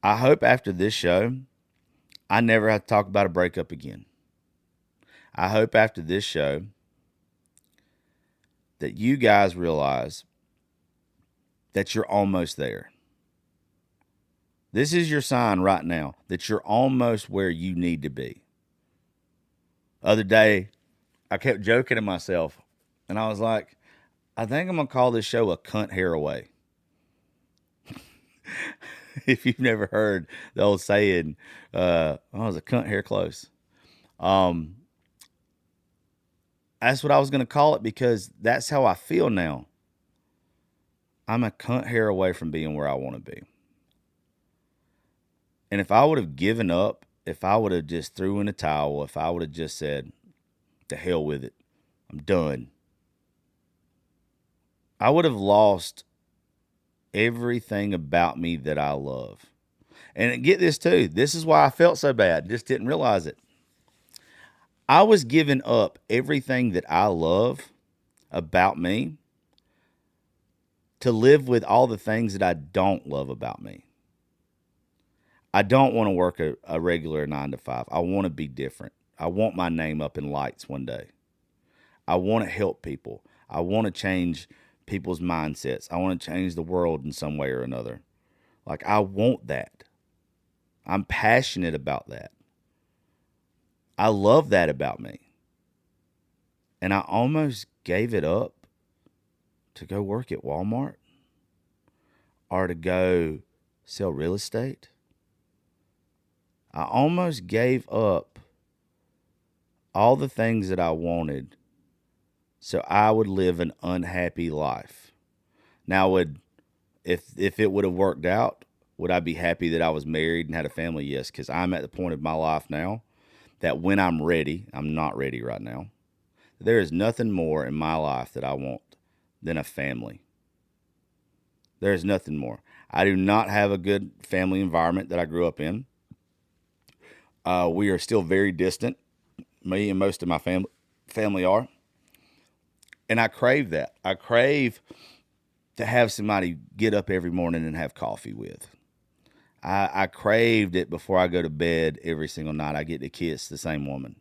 I hope after this show, I never have to talk about a breakup again. I hope after this show that you guys realize that you're almost there. This is your sign right now that you're almost where you need to be. Other day, I kept joking to myself, and I was like, I think I'm going to call this show a cunt hair away. If you've never heard the old saying, I was a cunt hair close. That's what I was going to call it because that's how I feel now. I'm a cunt hair away from being where I want to be. And if I would have given up, if I would have just threw in a towel, if I would have just said, to hell with it, I'm done, I would have lost everything about me that I love. And get this too, this is why I felt so bad, just didn't realize it. I was giving up everything that I love about me to live with all the things that I don't love about me. I don't want to work a regular 9 to 5. I want to be different. I want my name up in lights one day. I want to help people. I want to change people's mindsets. I want to change the world in some way or another. Like, I want that. I'm passionate about that. I love that about me. And I almost gave it up to go work at Walmart or to go sell real estate. I almost gave up all the things that I wanted so I would live an unhappy life. Now, if it would have worked out, would I be happy that I was married and had a family? Yes, because I'm at the point of my life now that when I'm ready, I'm not ready right now. There is nothing more in my life that I want than a family. There is nothing more. I do not have a good family environment that I grew up in. We are still very distant. Me and most of my family are. And I crave that. I crave to have somebody get up every morning and have coffee with. I craved it before I go to bed every single night. I get to kiss the same woman.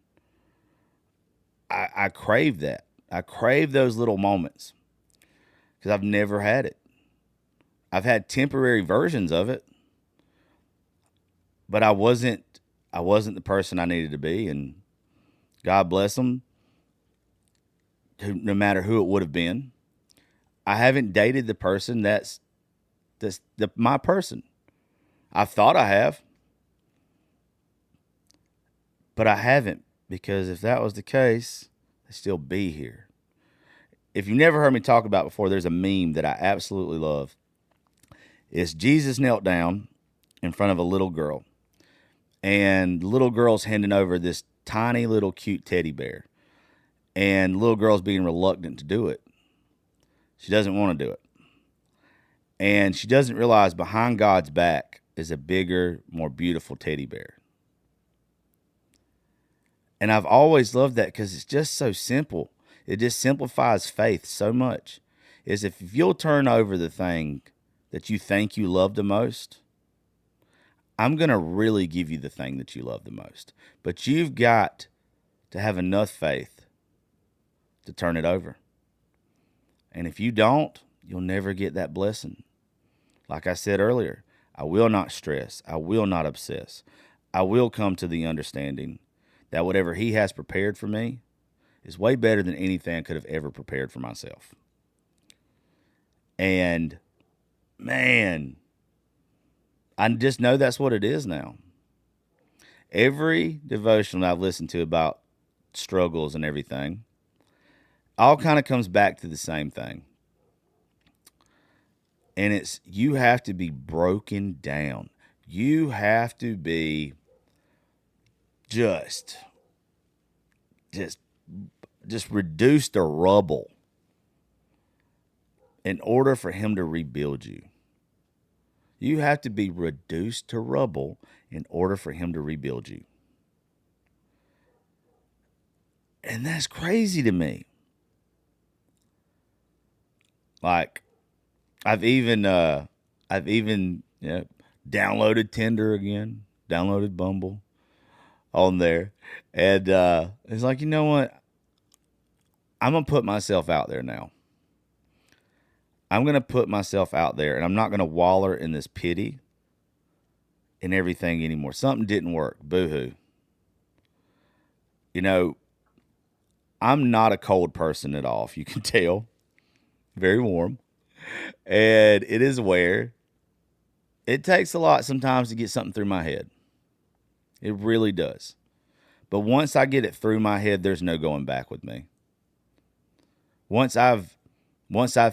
I crave that. I crave those little moments because I've never had it. I've had temporary versions of it, but I wasn't the person I needed to be, and God bless them, no matter who it would have been. I haven't dated the person that's my person. I thought I have, but I haven't, because if that was the case, I'd still be here. If you never heard me talk about before, there's a meme that I absolutely love. It's Jesus knelt down in front of a little girl, and the little girl's handing over this tiny little cute teddy bear, and the little girl's being reluctant to do it. She doesn't want to do it. And she doesn't realize behind God's back is a bigger, more beautiful teddy bear. And I've always loved that because it's just so simple. It just simplifies faith so much. Is if you'll turn over the thing that you think you love the most, I'm going to really give you the thing that you love the most. But you've got to have enough faith to turn it over. And if you don't, you'll never get that blessing. Like I said earlier, I will not stress. I will not obsess. I will come to the understanding that whatever He has prepared for me is way better than anything I could have ever prepared for myself. And man, I just know that's what it is now. Every devotional I've listened to about struggles and everything all kind of comes back to the same thing. And it's you have to be broken down. You have to be just reduced to rubble in order for him to rebuild you. You have to be reduced to rubble in order for him to rebuild you. And that's crazy to me. Like, I've even downloaded Tinder again, downloaded Bumble on there. And it's like, you know what? I'm going to put myself out there now. I'm going to put myself out there, and I'm not going to waller in this pity and everything anymore. Something didn't work. Boo-hoo. You know, I'm not a cold person at all, if you can tell. Very warm. And it is aware. It takes a lot sometimes to get something through my head. It really does. But once I get it through my head, there's no going back with me. Once I've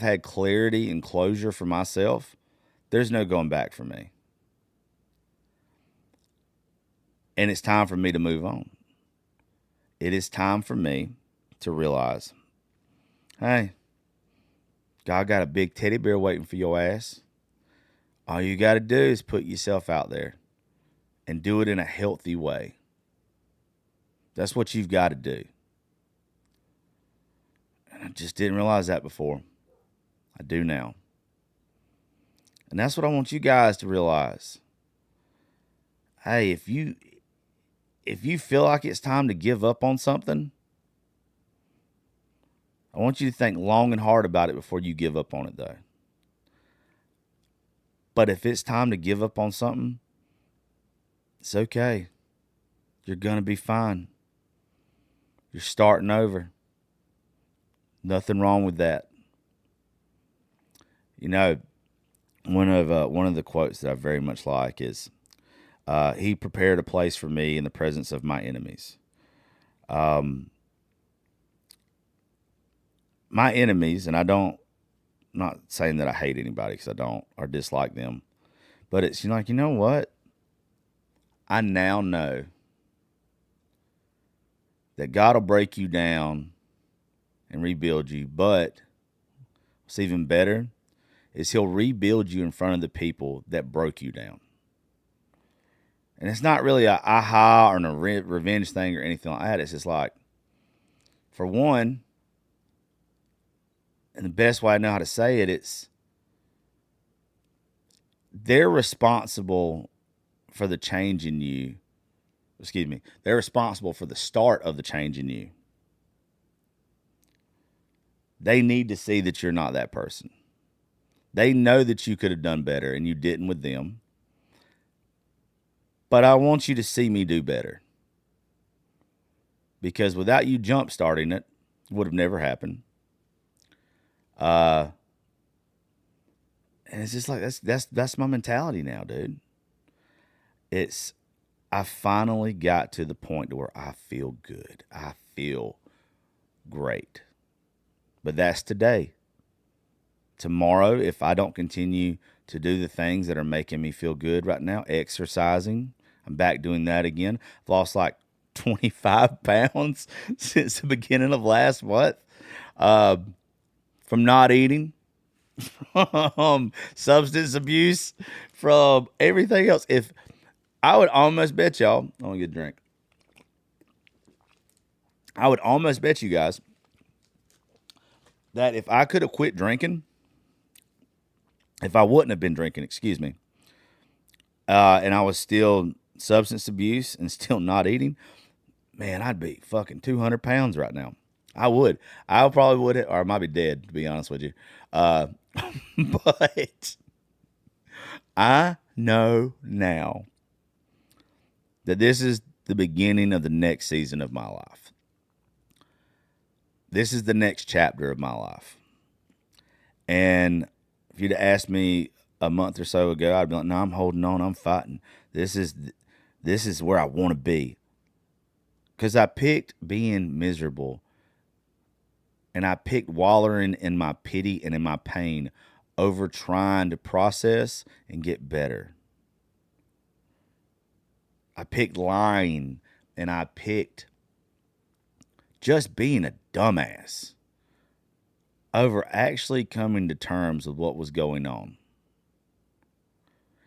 had clarity and closure for myself, there's no going back for me. And it's time for me to move on. It is time for me to realize, hey, God got a big teddy bear waiting for your ass. All you got to do is put yourself out there and do it in a healthy way. That's what you've got to do. And I just didn't realize that before. I do now. And that's what I want you guys to realize. Hey, if you feel like it's time to give up on something, I want you to think long and hard about it before you give up on it, though. But if it's time to give up on something, it's okay. You're going to be fine. You're starting over. Nothing wrong with that. You know, one of the quotes that I very much like is, he prepared a place for me in the presence of my enemies. My enemies, and I'm not saying that I hate anybody because I don't or dislike them, but it's like, you know what? I now know that God will break you down and rebuild you, but what's even better is he'll rebuild you in front of the people that broke you down. And it's not really a aha or a revenge thing or anything like that. It's just like, for one, and the best way I know how to say it, it's they're responsible for the change in you. Excuse me. They're responsible for the start of the change in you. They need to see that you're not that person. They know that you could have done better and you didn't with them. But I want you to see me do better. Because without you jump starting it, would have never happened. And it's just like that's my mentality now, dude. I finally got to the point to where I feel good. I feel great. But that's today. Tomorrow, if I don't continue to do the things that are making me feel good right now, exercising, I'm back doing that again. I've lost like 25 pounds since the beginning of last month. From not eating, from substance abuse, from everything else. If I would almost bet y'all, I want to get a drink. I would almost bet you guys that if I could have quit drinking, if I wouldn't have been drinking, excuse me, and I was still substance abuse and still not eating, man, I'd be fucking 200 pounds right now. I would. I probably would, or I might be dead, to be honest with you. But I know now that this is the beginning of the next season of my life. This is the next chapter of my life. And If you'd asked me a month or so ago, I'd be like, no, I'm holding on. I'm fighting. This is where I want to be. Because I picked being miserable, and I picked wallowing in my pity and in my pain over trying to process and get better. I picked lying, and I picked just being a dumbass over actually coming to terms with what was going on.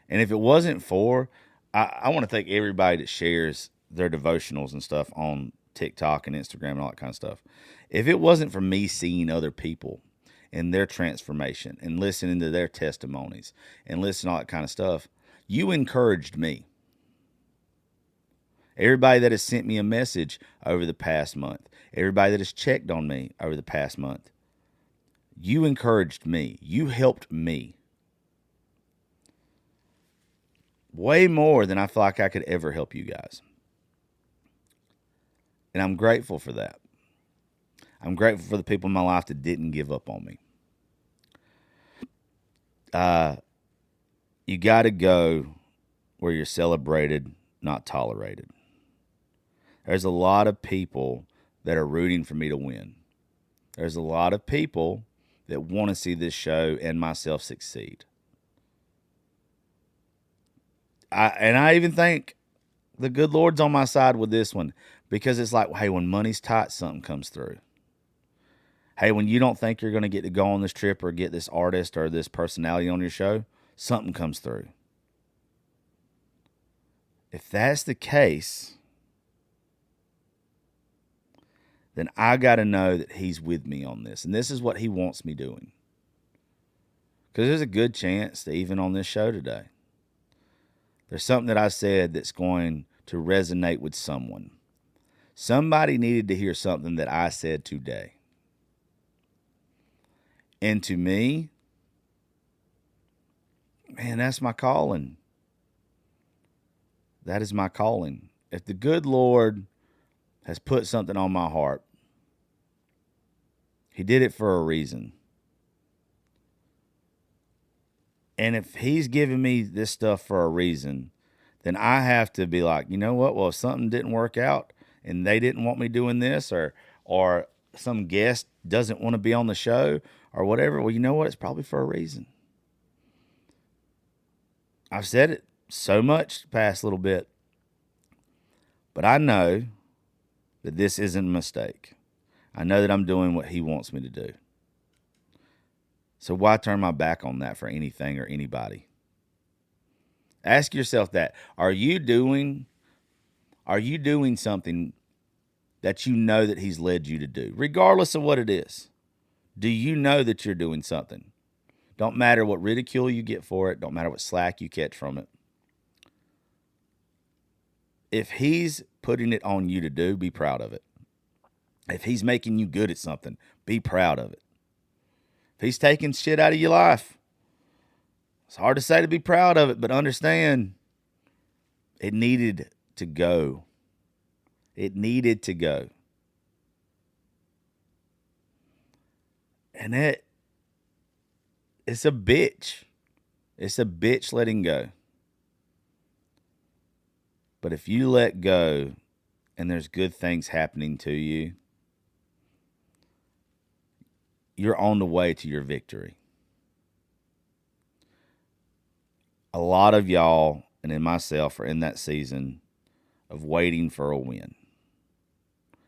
And if it wasn't for, I want to thank everybody that shares their devotionals and stuff on TikTok and Instagram and all that kind of stuff. If it wasn't for me seeing other people and their transformation and listening to their testimonies and listening to all that kind of stuff, you encouraged me. Everybody that has sent me a message over the past month, everybody that has checked on me over the past month, you encouraged me. You helped me. Way more than I feel like I could ever help you guys. And I'm grateful for that. I'm grateful for the people in my life that didn't give up on me. You got to go where you're celebrated, not tolerated. There's a lot of people that are rooting for me to win. There's a lot of people that want to see this show and myself succeed. I even think the good Lord's on my side with this one, because it's like, hey, when money's tight, something comes through. Hey, when you don't think you're going to get to go on this trip or get this artist or this personality on your show, something comes through. If that's the case, then I got to know that he's with me on this. And this is what he wants me doing. Because there's a good chance that even on this show today, there's something that I said that's going to resonate with someone. Somebody needed to hear something that I said today. And to me, man, that's my calling. That is my calling. If the good Lord has put something on my heart, he did it for a reason. And if he's giving me this stuff for a reason, then I have to be like, you know what? Well, if something didn't work out and they didn't want me doing this, or some guest doesn't want to be on the show or whatever, well, you know what? It's probably for a reason. I've said it so much the past little bit, but I know that this isn't a mistake. I know that I'm doing what he wants me to do. So why turn my back on that for anything or anybody? Ask yourself that. Are you doing something that you know that he's led you to do, regardless of what it is? Do you know that you're doing something? Don't matter what ridicule you get for it. Don't matter what slack you catch from it. If he's putting it on you to do, be proud of it. If he's making you good at something, be proud of it. If he's taking shit out of your life, it's hard to say to be proud of it, but understand it needed to go. It needed to go. And it's a bitch. It's a bitch letting go. But if you let go and there's good things happening to you, you're on the way to your victory. A lot of y'all, and in myself, are in that season of waiting for a win.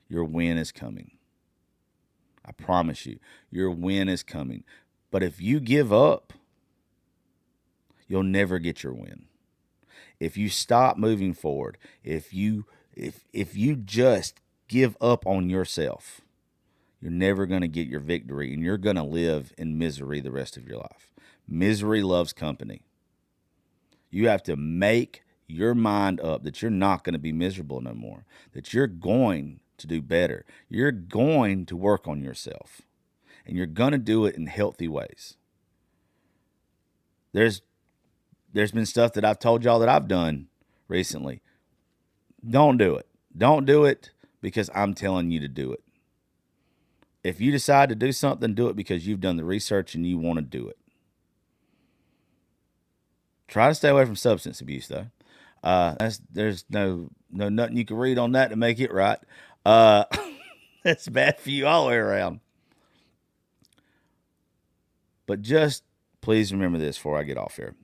Your win is coming. I promise you, your win is coming. But if you give up, you'll never get your win. If you stop moving forward, if you just give up on yourself, you're never going to get your victory, and you're going to live in misery the rest of your life. Misery loves company. You have to make your mind up that you're not going to be miserable no more, that you're going to do better. You're going to work on yourself, and you're going to do it in healthy ways. There's been stuff that I've told y'all that I've done recently. Don't do it. Don't do it because I'm telling you to do it. If you decide to do something, do it because you've done the research and you want to do it. Try to stay away from substance abuse, though. There's no nothing you can read on that to make it right. That's bad for you all the way around. But just please remember this before I get off here.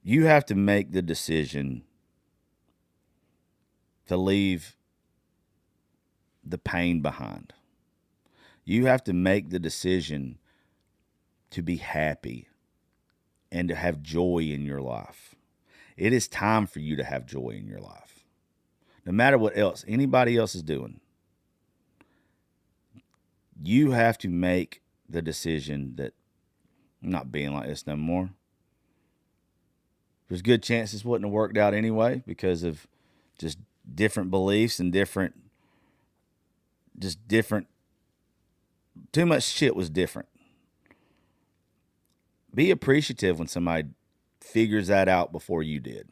You have to make the decision to leave the pain behind. You have to make the decision to be happy and to have joy in your life. It is time for you to have joy in your life. No matter what else anybody else is doing, you have to make the decision that I'm not being like this no more. There's good chance this wouldn't have worked out anyway because of just different beliefs and too much shit was different. Be appreciative when somebody figures that out before you did.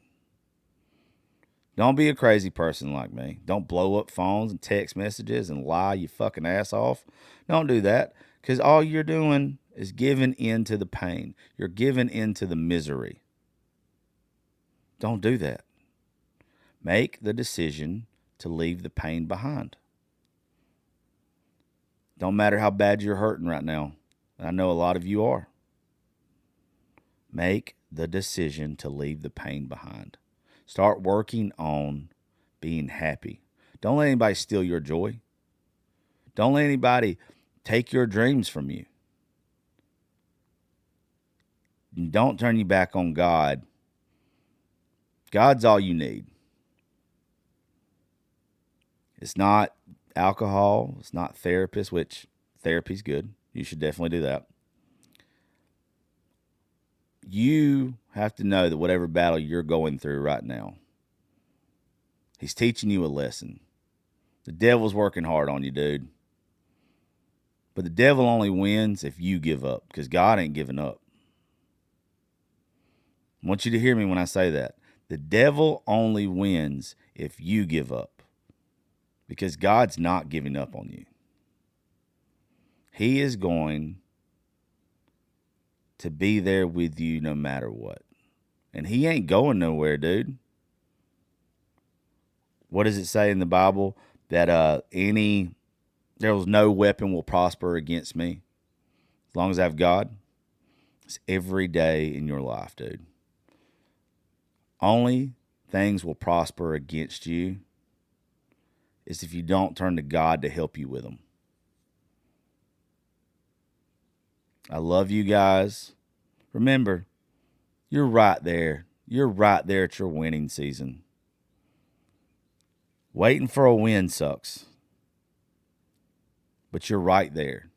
Don't be a crazy person like me. Don't blow up phones and text messages and lie your fucking ass off. Don't do that, because all you're doing is giving in to the pain. You're giving in to the misery. Don't do that. Make the decision to leave the pain behind. Don't matter how bad you're hurting right now. I know a lot of you are. Make the decision to leave the pain behind. Start working on being happy. Don't let anybody steal your joy. Don't let anybody take your dreams from you. Don't turn your back on God. God's all you need. It's not alcohol. It's not therapists, which therapy's good. You should definitely do that. You have to know that whatever battle you're going through right now, he's teaching you a lesson. The devil's working hard on you, dude. But the devil only wins if you give up, because God ain't giving up. I want you to hear me when I say that. The devil only wins if you give up, because God's not giving up on you. He is going to be there with you no matter what. And he ain't going nowhere, dude. What does it say in the Bible? That there was no weapon will prosper against me as long as I have God. It's every day in your life, dude. Only things will prosper against you is if you don't turn to God to help you with them. I love you guys. Remember, you're right there. You're right there at your winning season. Waiting for a win sucks. But you're right there.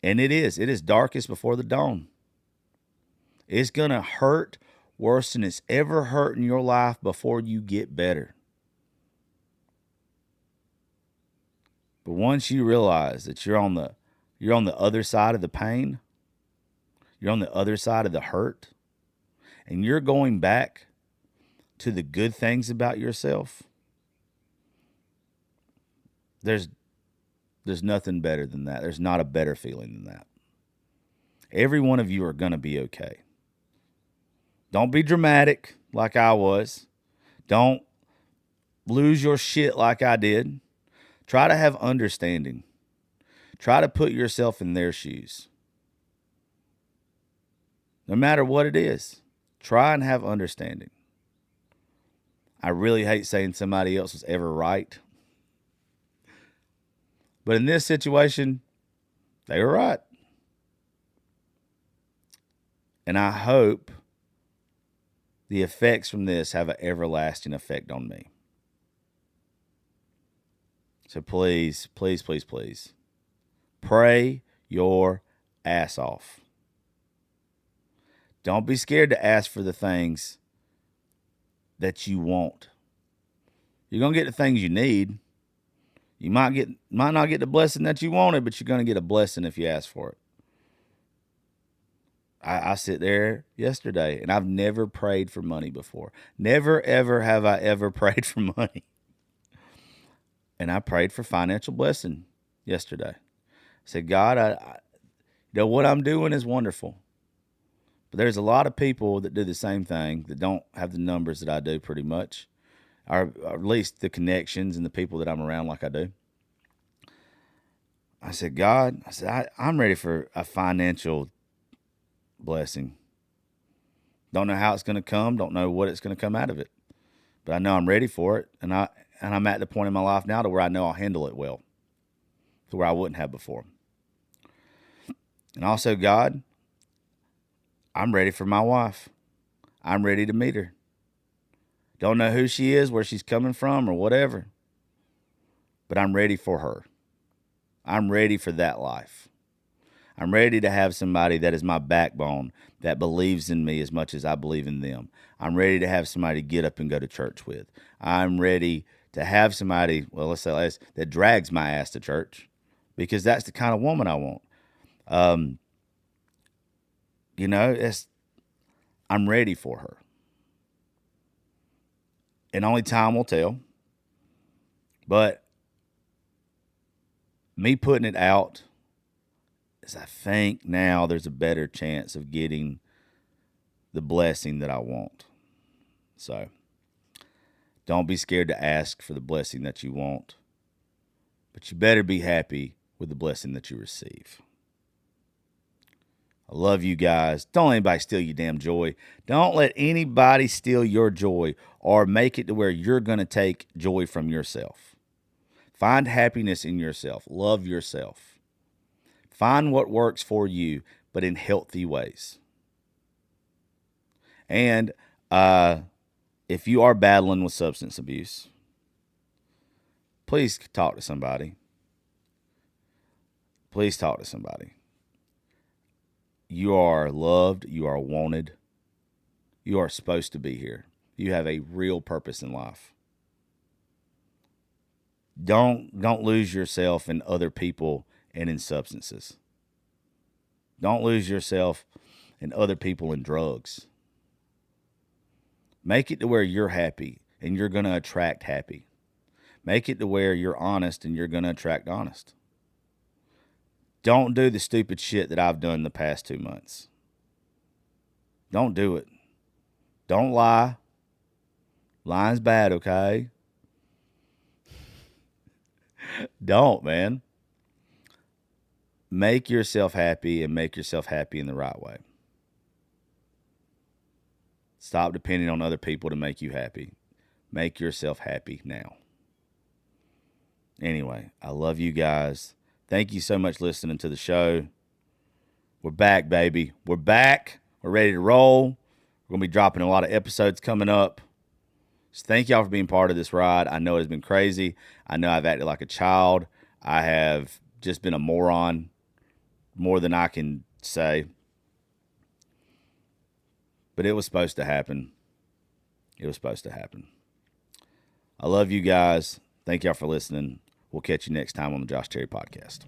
And it is. It is darkest before the dawn. It's going to hurt worse than it's ever hurt in your life before you get better. But once you realize that you're on the other side of the pain, you're on the other side of the hurt, and you're going back to the good things about yourself, there's nothing better than that. There's not a better feeling than that. Every one of you are going to be okay. Don't be dramatic like I was. Don't lose your shit like I did. Try to have understanding. Try to put yourself in their shoes. No matter what it is, try and have understanding. I really hate saying somebody else was ever right. But in this situation, they were right. And I hope the effects from this have an everlasting effect on me. So please, please, please, please, pray your ass off. Don't be scared to ask for the things that you want. You're going to get the things you need. You might not get the blessing that you wanted, but you're going to get a blessing if you ask for it. I sit there yesterday, and I've never prayed for money before. Never, ever have I ever prayed for money. And I prayed for financial blessing yesterday. I said, God, what I'm doing is wonderful. But there's a lot of people that do the same thing that don't have the numbers that I do pretty much, or at least the connections and the people that I'm around like I do. I said, God, I'm ready for a financial blessing. Don't know how it's going to come. Don't know what it's going to come out of it. But I know I'm ready for it. And I'm at the point in my life now to where I know I'll handle it well, to where I wouldn't have before. And also, God, I'm ready for my wife. I'm ready to meet her. Don't know who she is, where she's coming from, or whatever. But I'm ready for her. I'm ready for that life. I'm ready to have somebody that is my backbone, that believes in me as much as I believe in them. I'm ready to have somebody to get up and go to church with. I'm ready to have somebody, well, let's say that drags my ass to church, because that's the kind of woman I want. I'm ready for her. And only time will tell. But me putting it out is, I think now there's a better chance of getting the blessing that I want. So don't be scared to ask for the blessing that you want. But you better be happy with the blessing that you receive. I love you guys. Don't let anybody steal your damn joy. Don't let anybody steal your joy or make it to where you're going to take joy from yourself. Find happiness in yourself. Love yourself. Find what works for you, but in healthy ways. And if you are battling with substance abuse, please talk to somebody. Please talk to somebody. You are loved. You are wanted. You are supposed to be here. You have a real purpose in life. Don't lose yourself in other people and in substances. Don't lose yourself in other people and drugs. Make it to where you're happy and you're going to attract happy. Make it to where you're honest and you're going to attract honest. Don't do the stupid shit that I've done the past 2 months. Don't do it. Don't lie. Lying's bad, okay? Don't, man. Make yourself happy and make yourself happy in the right way. Stop depending on other people to make you happy. Make yourself happy now. Anyway, I love you guys. Thank you so much for listening to the show. We're back, baby. We're back. We're ready to roll. We're going to be dropping a lot of episodes coming up. So thank y'all for being part of this ride. I know it's been crazy. I know I've acted like a child. I have just been a moron, more than I can say. But it was supposed to happen. It was supposed to happen. I love you guys. Thank y'all for listening. We'll catch you next time on the Josh Terry Podcast.